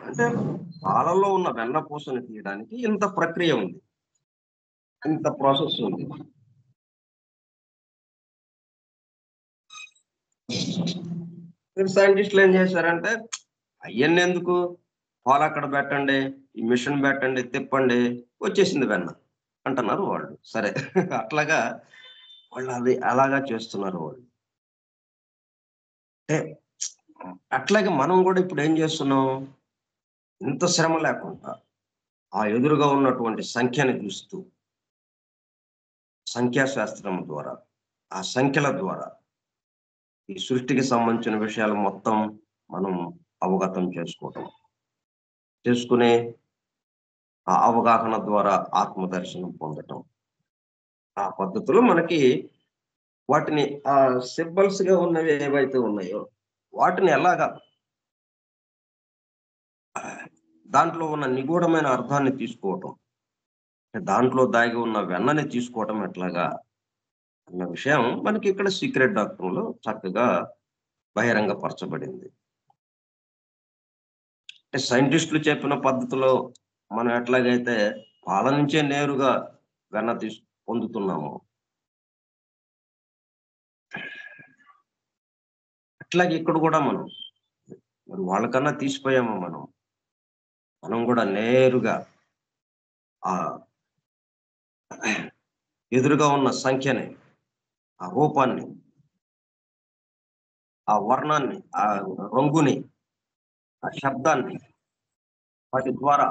అంటే పాలల్లో ఉన్న వెన్నపూసని తీయడానికి ఇంత ప్రక్రియ ఉంది. ఇంత ప్రాసెస్ ఉంది. మీరు సైంటిస్టులు ఏం చేశారంటే, అయన్నెందుకు? పాలక్కడ బెట్టండి, ఈ మిషన్ బెట్టండి, తిప్పండి, వచ్చేసింది వెన్న అంటున్నారు వాళ్ళు. సరే. అట్లాగా వాళ్ళది అలాగా చేస్తున్నారు వాళ్ళు. అంటే అట్లాగే మనం గూడా ఇప్పుడేం జేస్తున్నాం, ఇంత శ్రమ లేకుండా ఆ ఎదురుగా ఉన్నటువంటి సంఖ్యని చూస్తూ, సంఖ్యాశాస్త్రం ద్వారా, ఆ సంఖ్యల ద్వారా ఈ సృష్టికి సంబంధించిన విషయాలు మొత్తం మనం అవగతం చేసుకునే ఆ అవగాహన ద్వారా ఆత్మదర్శనం పొందటం. ఆ పద్ధతిలో మనకి వాటిని సింబల్స్‌గా ఉన్నవి ఏవైతే ఉన్నాయో, వాటిని ఎలాగా దాంట్లో ఉన్న నిగూఢమైన అర్థాన్ని తీసుకోవటం, దాంట్లో దాగి ఉన్న వెన్నని తీసుకోవటం ఎట్లాగా అన్న విషయం మనకి ఇక్కడ సీక్రెట్ డాక్టర్‌లో చక్కగా బహిరంగపరచబడింది. అంటే సైంటిస్టులు చెప్పిన పద్ధతిలో మనం ఎట్లాగైతే పాల నుంచే నేరుగా వెన్న పొందుతున్నామో అట్లాగే ఇక్కడ కూడా మనం మరి వాళ్ళకన్నా తీసిపోయాము మనం కూడా నేరుగా ఆ ఎదురుగా ఉన్న సంఖ్యని, ఆ రూపాన్ని, ఆ వర్ణాన్ని, ఆ రంగుని, ఆ శబ్దాన్ని వాటి ద్వారా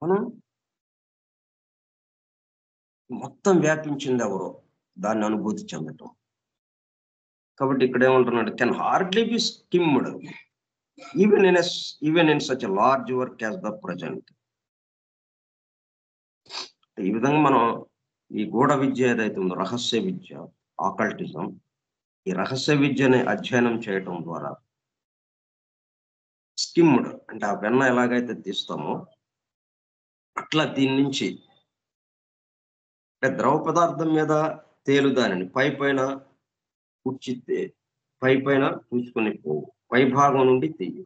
మనం మొత్తం వ్యాపించింది ఎవరో దాన్ని అనుభూతి చెందటం. కాబట్టి ఇక్కడ ఏమంటున్నాడు, can hardly be skimmed even in such large work as the present. ఈ విధంగా మనం ఈ గూఢ విద్య ఏదైతే ఉందో, రహస్య విద్య, ఆకల్టిజం, ఈ రహస్య విద్యని అధ్యయనం చేయటం ద్వారా స్కిమ్డ్ అంటే ఆ వెన్న ఎలాగైతే తీస్తామో అట్లా దీని నుంచి అంటే ద్రవ పదార్థం మీద తేలుదానిని పైన కూర్చితే పైన చూసుకొని పోవు, పై భాగం నుండి తీయి,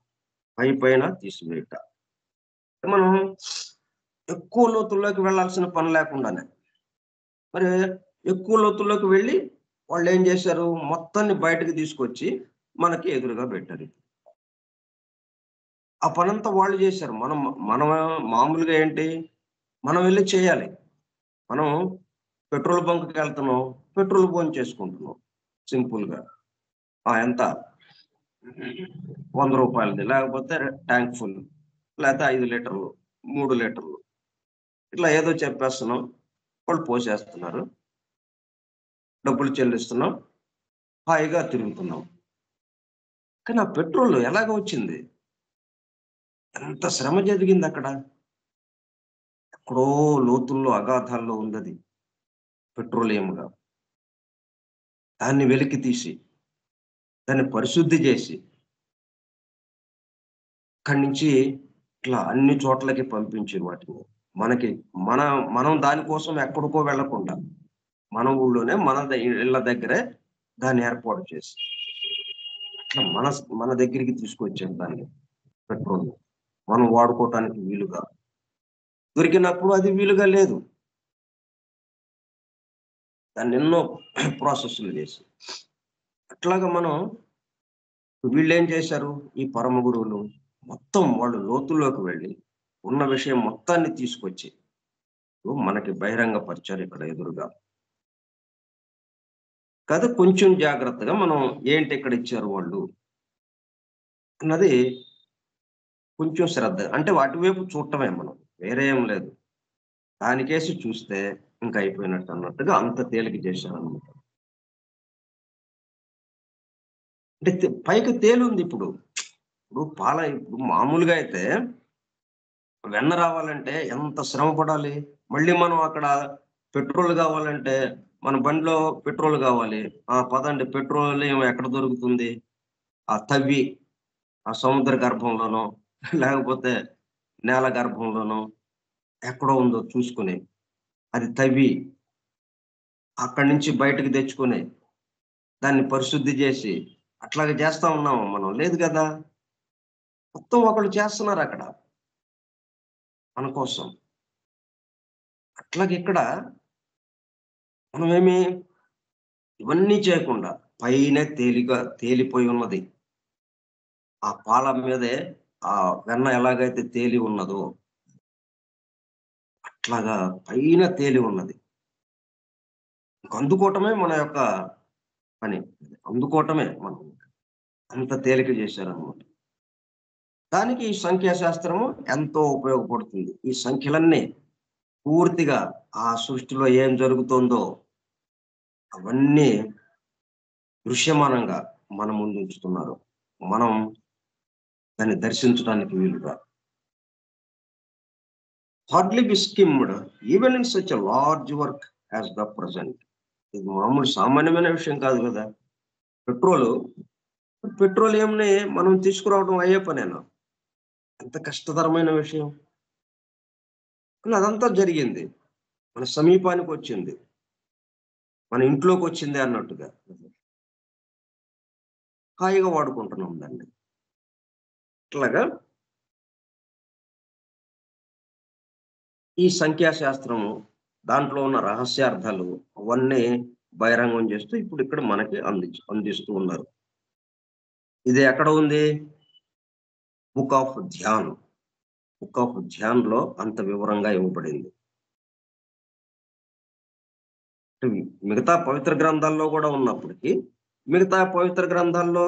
పైన తీసివేయట. మనం ఎక్కువ లోతుల్లోకి వెళ్ళాల్సిన పని లేకుండానే మరి ఎక్కువ లోతుల్లోకి వెళ్ళి వాళ్ళు ఏం చేశారు, మొత్తాన్ని బయటకు తీసుకొచ్చి మనకి ఎదురుగా పెట్టారు. ఆ పనంతా వాళ్ళు చేశారు. మనం మామూలుగా ఏంటి, మనం వెళ్ళి చేయాలి. మనం పెట్రోల్ బంక్‌కి వెళ్తున్నాం, పెట్రోల్ చేసుకుంటున్నాం సింపుల్‌గా. ఎంత ₹100 లేకపోతే ట్యాంక్ ఫుల్, లేకపోతే 5 లీటర్లు, 3 లీటర్లు, ఇట్లా ఏదో చెప్పేస్తున్నాం. వాళ్ళు పోసేస్తున్నారు. డబ్బులు చెల్లిస్తున్నాం. హాయిగా తిరుగుతున్నాం. కానీ ఆ పెట్రోల్ ఎలాగ వచ్చింది? ఎంత శ్రమ జరిగింది అక్కడ. ఎక్కడో లోతుల్లో, అగాధాల్లో ఉందది పెట్రోలియంగా. దాన్ని వెలికి తీసి, దాన్ని పరిశుద్ధి చేసి, అక్కడి నుంచి ఇట్లా అన్ని చోట్లకి పంపించారు వాటిని. మనం దానికోసం ఎక్కడికో వెళ్ళకుండా, మన ఊళ్ళోనే ఇళ్ళ దగ్గరే దాన్ని ఏర్పాటు చేసి, అట్లా మన దగ్గరికి తీసుకొచ్చారు దాన్ని, పెట్రోల్ మనం వాడుకోవటానికి వీలుగా. దొరికినప్పుడు అది వీలుగా లేదు. దాన్ని ఎన్నో ప్రాసెస్‌లు చేసి. అట్లాగా వీళ్ళేం చేశారు, ఈ పరమ గురువులు మొత్తం వాళ్ళు లోతుల్లోకి వెళ్ళి ఉన్న విషయం మొత్తాన్ని తీసుకొచ్చి మనకి బహిరంగపరిచారు ఇక్కడ ఎదురుగా. కదా కొంచెం జాగ్రత్తగా మనం ఏంటి ఇక్కడ ఇచ్చారు వాళ్ళు అన్నది కొంచెం శ్రద్ధ, అంటే వాటి వైపు చూడటమే, మనం వేరే ఏం లేదు. దానికేసి చూస్తే ఇంకా అయిపోయినట్టు అన్నట్టుగా అంత తేలిక చేశారన్నమాట. అంటే పైకి తేలుంది ఇప్పుడు. ఇప్పుడు మామూలుగా అయితే వెన్న రావాలంటే ఎంత శ్రమ పడాలి. మళ్ళీ మనం అక్కడ పెట్రోల్ కావాలంటే మన బండిలో పెట్రోల్ కావాలి. పదండి పెట్రోలియం ఎక్కడ దొరుకుతుంది? ఆ తవ్వి ఆ సముద్ర గర్భంలోనో లేకపోతే నేల గర్భంలోనో ఎక్కడో ఉందో చూసుకొని అది తవ్వి అక్కడి నుంచి బయటకు తెచ్చుకొని దాన్ని పరిశుద్ధి చేసి అట్లాగే చేస్తా ఉన్నాము మనం. లేదు కదా! మొత్తం ఒకళ్ళు చేస్తున్నారు అక్కడ మన కోసం. అట్లాగే ఇక్కడ మనమేమి ఇవన్నీ చేయకుండా పైనే తేలిపోయి ఉన్నది. ఆ పాల మీదే ఆ వెన్న ఎలాగైతే తేలి ఉన్నదో అట్లాగా పైన తేలి ఉన్నది. అందుకోవటమే మన యొక్క పని. అందుకోవటమే మనం. అంత తేలిక చేశారన్నమాట. దానికి ఈ సంఖ్యాశాస్త్రము ఎంతో ఉపయోగపడుతుంది. ఈ సంఖ్యలన్నీ పూర్తిగా ఆ సృష్టిలో ఏం జరుగుతుందో అవన్నీ దృశ్యమానంగా మన ముందు ఉంచుతున్నారు. మనం దాన్ని దర్శించడానికి వీలుగా. Hardly be skimmed even in such a large work as the present. ఇది మామూలు సామాన్యమైన విషయం కాదు కదా! పెట్రోలియంని మనం తీసుకురావడం అయ్యే పనేనా? ఎంత కష్టతరమైన విషయం. కానీ అదంతా జరిగింది. మన సమీపానికొచ్చింది. మన ఇంట్లోకొచ్చింది అన్నట్టుగా. హాయిగా వాడుకుంటున్నాం దాన్ని. ఇట్లాగా ఈ సంఖ్యాశాస్త్రము దాంట్లో ఉన్న రహస్యార్థాలు అవన్నీ బహిరంగం చేస్తూ ఇప్పుడు ఇక్కడ మనకి అందిస్తూ ఉన్నారు. ఇది ఎక్కడ ఉంది? Book of Dhyan. Book of ధ్యాన్‌లో అంత వివరంగా ఇవ్వబడింది. మిగతా పవిత్ర గ్రంథాల్లో కూడా ఉన్నప్పటికీ, మిగతా పవిత్ర గ్రంథాల్లో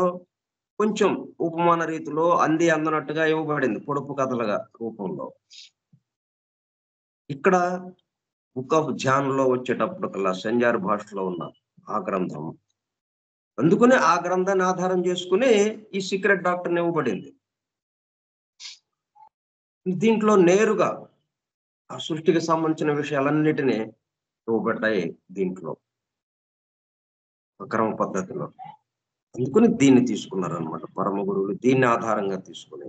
కొంచెం ఉపమాన రీతిలో అంది అందనట్టుగా ఇవ్వబడింది పొడుపు కథలుగా రూపంలో. ఇక్కడ బుక్ ఆఫ్ జాన్‌లో వచ్చేటప్పటికల్లా సంజార్ భాషలో ఉన్న ఆ గ్రంథం. అందుకనే ఆ గ్రంథాన్ని ఆధారం చేసుకొని ఈ సీక్రెట్ డాక్టర్‌ని ఇవ్వబడింది. దీంట్లో నేరుగా ఆ సృష్టికి సంబంధించిన విషయాలన్నిటిని ఇవ్వబడ్డాయి దీంట్లో. క్రమ పద్ధతిలో. అందుకని దీన్ని తీసుకున్నారనమాట పరమ గురువులు. దీన్ని ఆధారంగా తీసుకొని.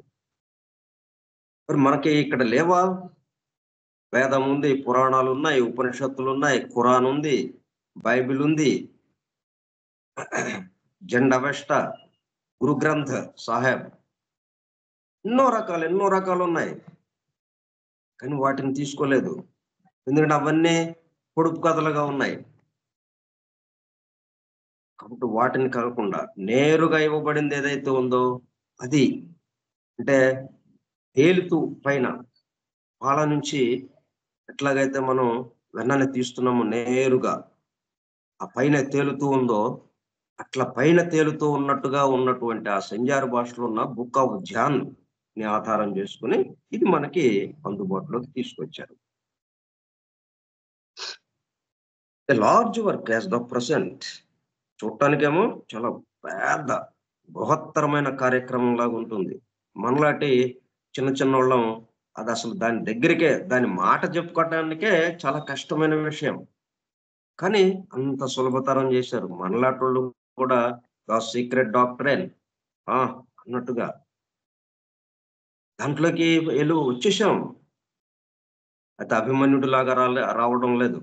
మరి మనకి ఇక్కడ లేవా? వేదం ఉంది, పురాణాలున్నాయి, ఉపనిషత్తులున్నాయి, ఖురాన్ ఉంది, బైబిల్ ఉంది. జండవెష్ట, గురు గ్రంథ్ సాహెబ్. ఎన్నో రకాలున్నాయి. కానీ వాటిని తీసుకోలేదు. ఎందుకంటే అవన్నీ పొడుపు కథలుగా ఉన్నాయి. కాబట్టి వాటిని కాకుండా నేరుగా ఇవ్వబడింది ఏదైతే ఉందో అది. అంటే తేలుతూ పైన పాల నుంచి ఎట్లాగైతే మనం వెన్నని తీస్తున్నామో నేరుగా ఆ పైన తేలుతూ ఉందో, అట్లా పైన తేలుతూ ఉన్నట్టుగా ఉన్నటువంటి ఆ సంజార్ భాషలో ఉన్న బుక్ ఆఫ్ జాన్ ని ఆధారం చేసుకొని ఇది మనకి అందుబాటులోకి తీసుకొచ్చారు. A large work as the present. చూడటానికేమో చాలా పెద్ద బృహత్తరమైన కార్యక్రమం లాగా ఉంటుంది. మనలాంటి చిన్నోళ్ళం అది అసలు దాని దగ్గరికే దాని మాట చెప్పుకోవటానికే చాలా కష్టమైన విషయం. కానీ అంత సులభతరం చేశారు. మనలాటోళ్ళు కూడా ద సీక్రెట్ డాక్టరేన్ ఆ! అన్నట్టుగా దాంట్లోకి వచ్చేసాం. అయితే అభిమన్యుడిలాగా రావడం లేదు.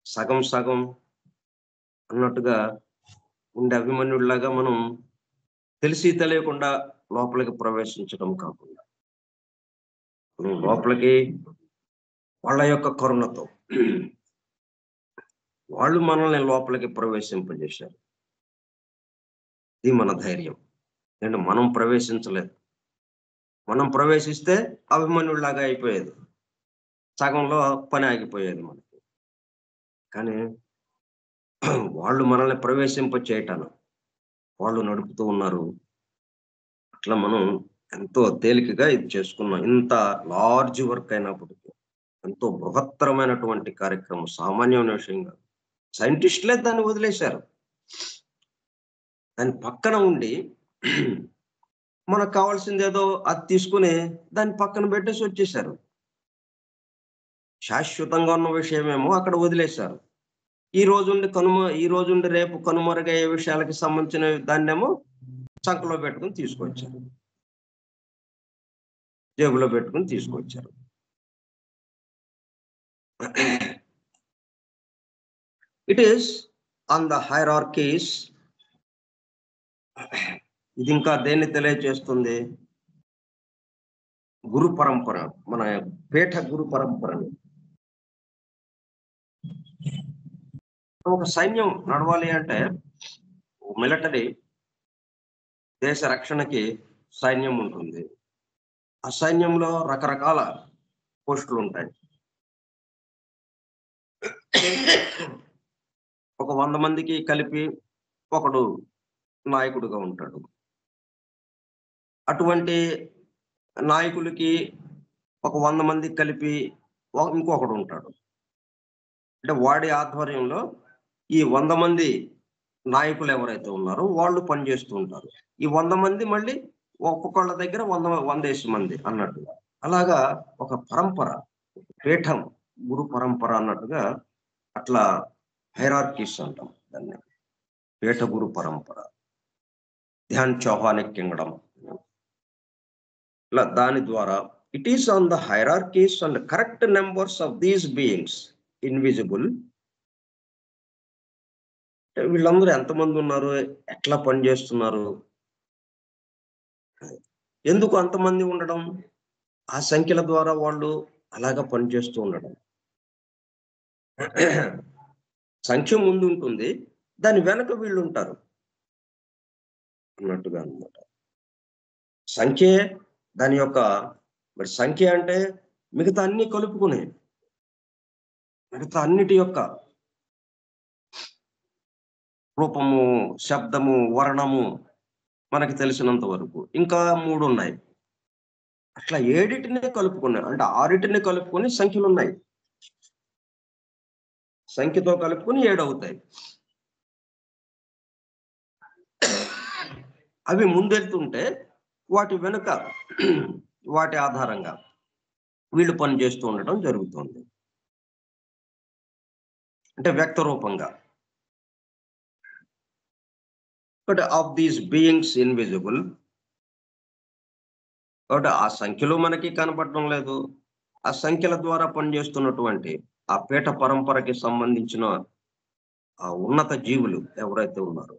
సగం సగం అన్నట్టుగా ఉండే అభిమన్యుడిలాగా మనం తెలిసి తెలియకుండా లోపలికి ప్రవేశించడం కాకుండా, మనం లోపలికి వాళ్ళ యొక్క కరుణతో వాళ్ళు మనల్ని లోపలికి ప్రవేశింపజేశారు. ఇది మన ధైర్యం. ఎందుకంటే మనం ప్రవేశించలేదు. మనం ప్రవేశిస్తే అభిమన్యుడిలాగా అయిపోయేది. సగంలో పని ఆగిపోయేది మనకి. కానీ వాళ్ళు మనల్ని ప్రవేశింపచేయటాన వాళ్ళు నడుపుతూ ఉన్నారు. అట్లా మనం ఎంతో తేలికగా ఇది చేసుకున్నాం. ఇంత లార్జ్ వర్క్ అయినప్పటికీ. ఎంతో బృహత్తరమైనటువంటి కార్యక్రమం. సామాన్యమైన విషయం కాదు. సైంటిస్టులే దాన్ని వదిలేశారు. దాని పక్కన ఉండి మనకు కావాల్సిందేదో అది తీసుకొని దాన్ని పక్కన పెట్టేసి వచ్చేశారు. శాశ్వతంగా ఉన్న విషయమేమో అక్కడ వదిలేశారు. ఈ రోజుండి రేపు కనుమరుగయ్యే విషయాలకి సంబంధించిన దాన్నేమో చంకలో పెట్టుకొని తీసుకొచ్చారు. జేబులో పెట్టుకొని తీసుకొచ్చారు. It is on the hierarchies. ఇది ఇంకా దేన్ని తెలియజేస్తుంది? గురు పరంపర. మన పీఠ గురు పరంపరని. ఒక సైన్యం నడవాలి అంటే మిలిటరీ దేశ రక్షణకి సైన్యం ఉంటుంది. ఆ సైన్యంలో రకరకాల పోస్టులు ఉంటాయి. ఒక 100 మందికి కలిపి ఒకడు నాయకుడిగా ఉంటాడు. అటువంటి నాయకులకి ఒక 100 మందికి కలిపి ఇంకొకడు ఉంటాడు. అంటే వాడి ఆధ్వర్యంలో ఈ 100 మంది నాయకులు ఎవరైతే ఉన్నారో వాళ్ళు పనిచేస్తూ ఉంటారు. ఈ 100 మంది మళ్ళీ ఒక్కొక్కళ్ళ దగ్గర 100 మంది అన్నట్టుగా. అలాగా ఒక పరంపర, పీఠం, గురు పరంపర అన్నట్టుగా అట్లా హైరార్కీస్ అంటాం దాన్ని. పీఠ గురు పరంపర. ధ్యాన్ చౌహానిక్ కింగ్డమ్. ఇలా దాని ద్వారా it is on the hierarchies and correct numbers of these beings invisible. వీళ్ళందరూ ఎంతమంది ఉన్నారు? ఎట్లా పనిచేస్తున్నారు? ఎందుకు అంతమంది ఉండడం? ఆ సంఖ్యల ద్వారా వాళ్ళు అలాగా పనిచేస్తూ ఉండడం. సంఖ్య ముందు ఉంటుంది, దాని వెనక వీళ్ళు ఉంటారు అన్నట్టుగా అనమాట. సంఖ్యే దాని యొక్క మరి సంఖ్య అంటే మిగతా అన్ని కలుపుకునే మిగతా అన్నిటి యొక్క రూపము, శబ్దము, వర్ణము మనకి తెలిసినంత వరకు. ఇంకా 3 ఉన్నాయి. అట్లా 7టినే కలుపుకున్నాయి. అంటే 6టిని కలుపుకొని సంఖ్యలున్నాయి. సంఖ్యతో కలుపుకొని 7 అవుతాయి. అవి ముందెళ్తుంటే వాటి వెనుక వాటి ఆధారంగా వీళ్ళు పని చేస్తూ ఉండటం జరుగుతుంది. అంటే వ్యక్త రూపంగా. But of these beings invisible, కాబట్టి ఆ సంఖ్యలు మనకి కనపడడం లేదు. ఆ సంఖ్యల ద్వారా పనిచేస్తున్నటువంటి ఆ పీఠ పరంపరకి సంబంధించిన ఆ ఉన్నత జీవులు ఎవరైతే ఉన్నారో,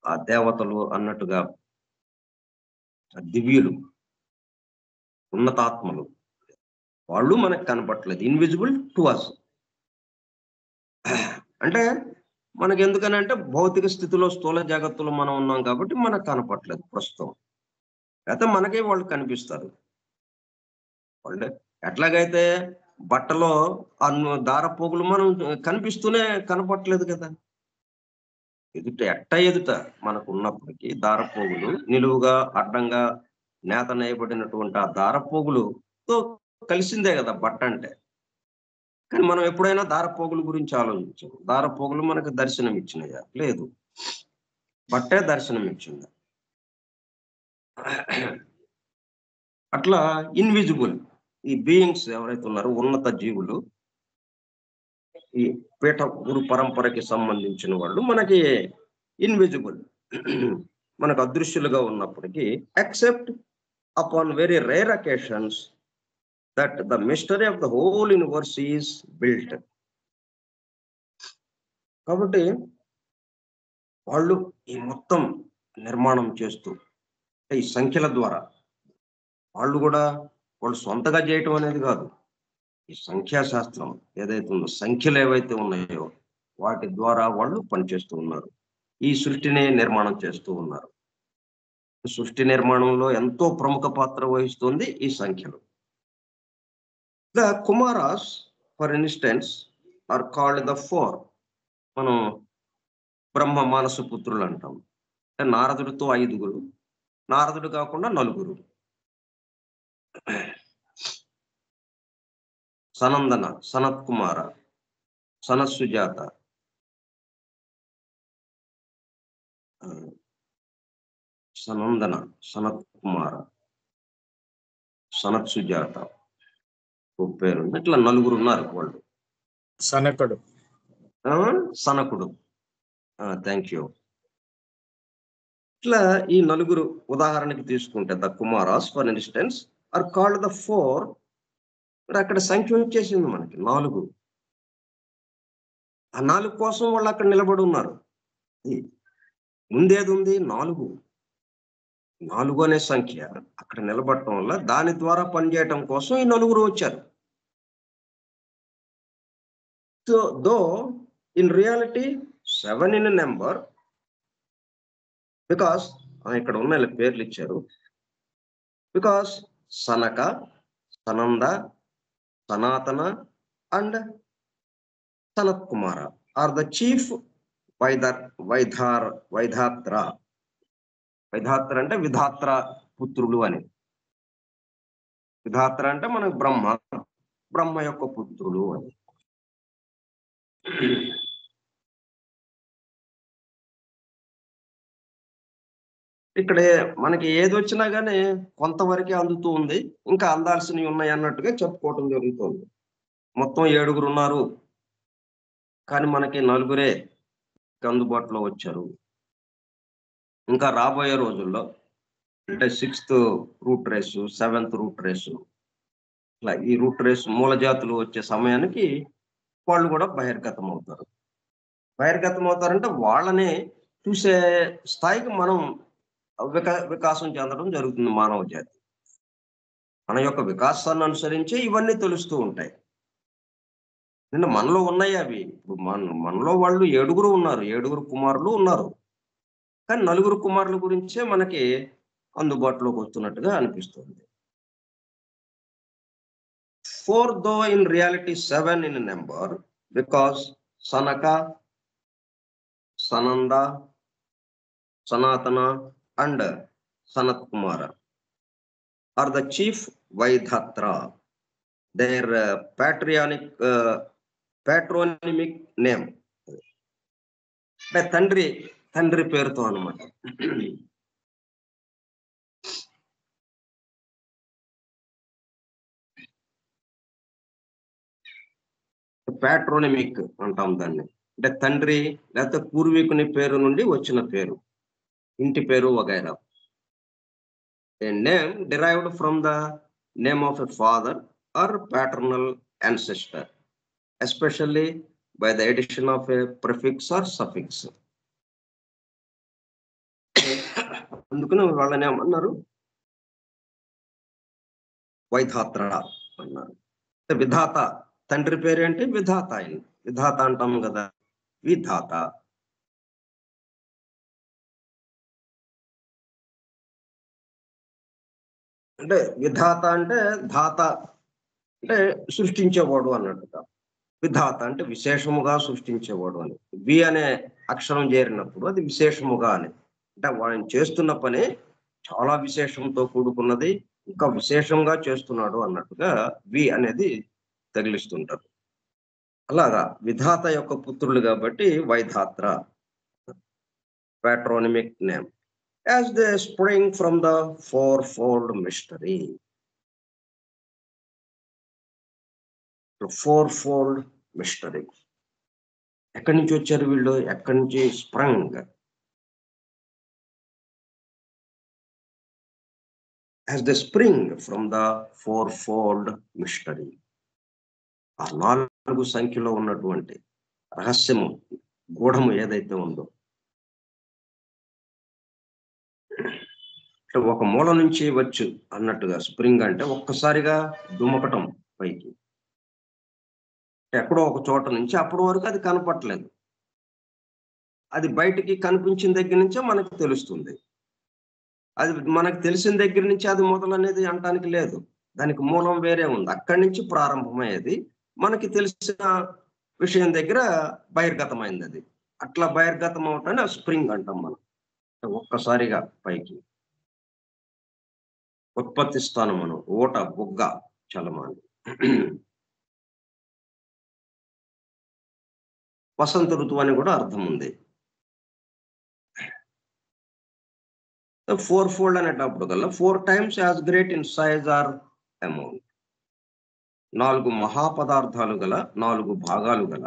ఆ దేవతలు అన్నట్టుగా, ఆ దివ్యులు, ఉన్నతాత్మలు, వాళ్ళు మనకు కనపడట్లేదు. Invisible to us. అంటే మనకెందుకనంటే భౌతిక స్థితిలో, స్థూల జగత్తులో మనం ఉన్నాం కాబట్టి మనకు కనపడట్లేదు ప్రస్తుతం. అయితే మనకే వాళ్ళు కనిపిస్తారు. అంటే ఎట్లాగైతే బట్టలో దారపోగులు మనం కనిపిస్తూనే కనపడట్లేదు కదా! ఎదుట మనకున్నప్పటికీ దారపోగులు నిలువుగా, అడ్డంగా నేత నేయబడినటువంటి ఆ దారపోగులుతో కలిసిందే కదా బట్టంటే. కానీ మనం ఎప్పుడైనా దారపోగుల గురించి ఆలోచించాం. దారపోగులు మనకు దర్శనం ఇచ్చినాయా? లేదు. బట్టే దర్శనం ఇచ్చింది. అట్లా ఇన్విజిబుల్ ఈ బీయింగ్స్ ఎవరైతే ఉన్నారో, ఉన్నత జీవులు, ఈ పీఠ గురు పరంపరకి సంబంధించిన వాళ్ళు మనకి ఇన్విజిబుల్. మనకు అదృశ్యులుగా ఉన్నప్పటికీ, except upon very rare occasions that the mystery of the whole universe is built. కాబట్టి వాళ్ళు ఈ మొత్తం నిర్మాణం చేస్తూ, ఈ సంఖ్యల ద్వారా వాళ్ళు సొంతగా చేయటం అనేది కాదు. ఈ సంఖ్యాశాస్త్రం ఏదైతే ఉందో, సంఖ్యలు ఏవైతే ఉన్నాయో వాటి ద్వారా వాళ్ళు పనిచేస్తూ ఉన్నారు. ఈ సృష్టిని నిర్మాణం చేస్తూ ఉన్నారు. సృష్టి నిర్మాణంలో ఎంతో ప్రముఖ పాత్ర వహిస్తుంది ఈ సంఖ్యలు. The Kumaras for instance are called the 4. మనం బ్రహ్మ మానస పుత్రులు అంటాం. అంటే నారదుడితో 5, నారదుడు కాకుండా 4. సనందన, సనత్ కుమార, సనత్ సుజాత, సనందన, సనత్ కుమార, సనత్ సుజాత పేరు. ఇట్లా 4 ఉన్నారు వాళ్ళు. సనకుడు. సనకుడు. Thank you. ఇట్లా ఈ 4 ఉదాహరణకి తీసుకుంటే, the Kumaras for instance are called the 4. అక్కడ సంఖ్య వచ్చేసింది మనకి 4. ఆ 4 కోసం వాళ్ళు అక్కడ నిలబడి ఉన్నారు. ముందేది ఉంది? 4. 4 అనే సంఖ్య అక్కడ నిలబడటం వల్ల దాని ద్వారా పనిచేయటం కోసం ఈ 4 వచ్చారు. So though in reality 7 in number, because ఇక్కడ ఉన్న పేర్లు ఇచ్చారు. Because Sanaka, Sananda, Sanatana and Sanat Kumara are the chief Vaidhatra. Vaidhatra అంటే విధాత్ర పుత్రులు అని. విధాత్ర అంటే మనకు బ్రహ్మ యొక్క పుత్రులు అని. ఇక్కడ మనకి ఏది వచ్చినా గానీ కొంతవరకే అందుతూ ఉంది. ఇంకా అందాల్సినవి ఉన్నాయి అన్నట్టుగా చెప్పుకోవటం జరుగుతుంది. మొత్తం 7 ఉన్నారు, కానీ మనకి 4 అందుబాటులో వచ్చారు. ఇంకా రాబోయే రోజుల్లో అంటే 6th route race, 7th route race, ఇట్లా ఈ రూట్ రేసు మూల జాతులు వచ్చే సమయానికి వాళ్ళు కూడా బహిర్గతం అవుతారు. బహిర్గతం అవుతారంటే వాళ్ళని చూసే స్థాయికి మనం వికాసం చెందడం జరుగుతుంది. మానవ జాతి మన యొక్క వికాసాన్ని అనుసరించి ఇవన్నీ తెలుస్తూ ఉంటాయి. నిన్న మనలో ఉన్నాయి అవి. ఇప్పుడు మనలో వాళ్ళు 7 ఉన్నారు. 7 కుమారులు ఉన్నారు. కానీ 4 కుమారుల గురించే మనకి అందుబాటులోకి వస్తున్నట్టుగా అనిపిస్తుంది. 4 though in reality 7 in number because Sanaka, Sananda, Sanatana and Sanat Kumara are the chief Vaidhatra. Their patronymic name. అంటే తండ్రి పేరుతో అన్నమాట. పాట్రోనిమిక్ అంటాం దాన్ని. అంటే తండ్రి లేకపోతే పూర్వీకుని పేరు నుండి వచ్చిన పేరు, ఇంటి పేరు వగైరా. A name derived from the name of a father or paternal ancestor, especially by the addition of a prefix or suffix. అందుకని వాళ్ళని ఏమన్నారు? వైధాత్ర అన్నారు. విధాత తండ్రి పేరేంటి? విధాత. ఆయన విధాత అంటాం కదా, విధాత. అంటే విధాత అంటే ధాత అంటే సృష్టించేవాడు అన్నట్టుగా. విధాత అంటే విశేషముగా సృష్టించేవాడు అని. వి అనే అక్షరం చేరినప్పుడు అది విశేషముగా అని. అంటే వాడిని చేస్తున్న పని చాలా విశేషంతో కూడుకున్నది, ఇంకా విశేషంగా చేస్తున్నాడు అన్నట్టుగా వి అనేది తగిలిస్తుంటారు. అలాగా విధాత యొక్క పుత్రులు కాబట్టి వైధాత్ర, patronymic name, as they spring from the fourfold mystery. The fourfold mystery. ఎక్కడి నుంచి వచ్చారు వీళ్ళు? ఎక్కడి నుంచి sprung? As they spring from the fourfold mystery. ఆ 4 సంఖ్యలో ఉన్నటువంటి రహస్యము, గూఢము ఏదైతే ఉందో, ఒక మూల నుంచి వచ్చు అన్నట్టుగా. స్ప్రింగ్ అంటే ఒక్కసారిగా దుమకటం పైకి. ఎక్కడో ఒక చోట నుంచి అప్పటి వరకు అది కనపట్లేదు. అది బయటికి కనిపించిన దగ్గర నుంచే మనకు తెలుస్తుంది. అది మనకు తెలిసిన దగ్గర నుంచి అది మొదలనేది అనటానికి లేదు. దానికి మూలం వేరే ఉంది. అక్కడి నుంచి ప్రారంభమయ్యేది. మనకి తెలిసిన విషయం దగ్గర బహిర్గతమైంది అది. అట్లా బహిర్గతం అవటాన్ని స్ప్రింగ్ అంటాం మనం. ఒక్కసారిగా పైకి ఉత్పత్తి స్థానం మనం. ఓట, బుగ్గ, చలమాని. వసంత ఋతువు అని కూడా అర్థం ఉంది. 4fold అనేటప్పుడు కల్లా 4 times as great in size or amount. 4 మహాపదార్థాలు గల, 4 భాగాలు గల,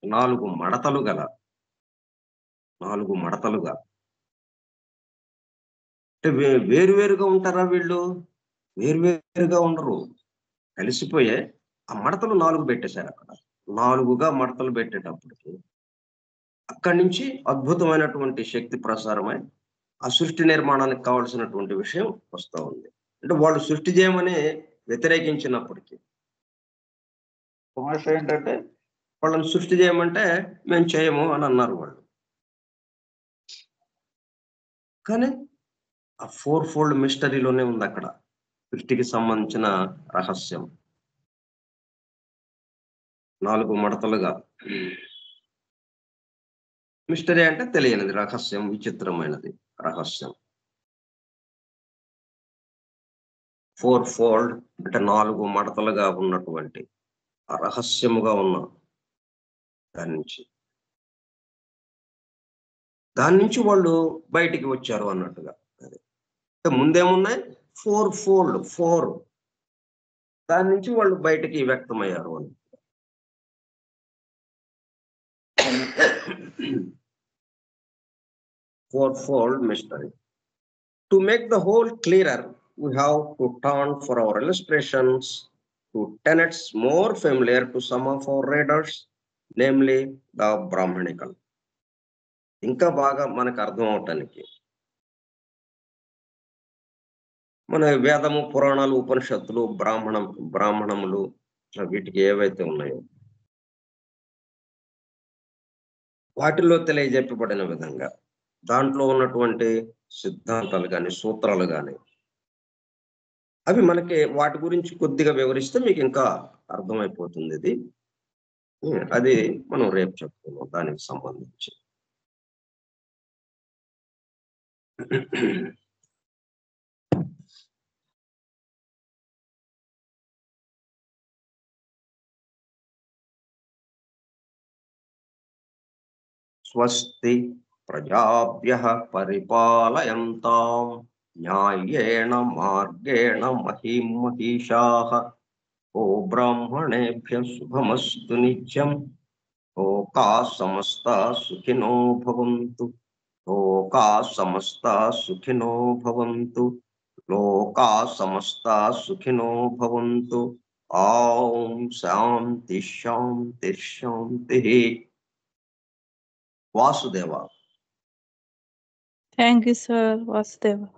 4 మడతలు గల, 4 మడతలుగా. అంటే వేరువేరుగా ఉంటారా వీళ్ళు? వేరువేరుగా ఉండరు, కలిసిపోయే. ఆ మడతలు 4 పెట్టేశారు అక్కడ. 4గా మడతలు పెట్టేటప్పటికి అక్కడి నుంచి అద్భుతమైనటువంటి శక్తి ప్రసారమై ఆ సృష్టి నిర్మాణానికి కావాల్సినటువంటి విషయం వస్తూ ఉంది. అంటే వాళ్ళు సృష్టి చేయమని వ్యతిరేకించినప్పటికీ సమస్య ఏంటంటే వాళ్ళని సృష్టి చేయమంటే మేము చేయము అని అన్నారు వాళ్ళు. కానీ ఆ 4fold మిస్టరీలోనే ఉంది అక్కడ సృష్టికి సంబంధించిన రహస్యం. 4 మడతలుగా. మిస్టరీ అంటే తెలియనిది, రహస్యం, విచిత్రమైనది, రహస్యం. 4fold అంటే 4 మడతలుగా ఉన్నటువంటి ఆ రహస్యముగా ఉన్న దాని నుంచి వాళ్ళు బయటికి వచ్చారు అన్నట్టుగా. ముందేమున్నాయి? 4fold, 4. దాని నుంచి వాళ్ళు బయటికి వ్యక్తమయ్యారు అని. Fourfold mystery. To make the whole clearer, we have to turn for our illustrations to tenets more familiar to some of our readers, namely the Brahmanical. ఇంకా బాగా మనకు అర్థం అవటానికి మన వేదము, పురాణాలు, ఉపనిషత్తులు, బ్రాహ్మణములు వీటికి ఏవైతే ఉన్నాయో వాటిలో తెలియజెప్పబడిన విధంగా దాంట్లో ఉన్నటువంటి సిద్ధాంతాలు కానీ సూత్రాలు కానీ అవి మనకి వాటి గురించి కొద్దిగా వివరిస్తే మీకు ఇంకా అర్థమైపోతుంది ఇది. అది మనం రేపు చెప్పుకుందాం దానికి సంబంధించి. స్వస్తి ప్రజాభ్యః పరిపాలయంతాం న్యాయేణ మార్గేణ మహీం మహిషాః. ఓ బ్రాహ్మణేభ్యః శుభమస్తు నిత్యం. లోకాః సమస్తాః సుఖినో భవంతు. లోకాః సమస్తాః సుఖినో భవంతు. లోకాః సమస్తాః సుఖినో భవంతు. ఓం శాంతి శాంతి శాంతిః. Vasudeva. Thank you, sir. Vasudeva.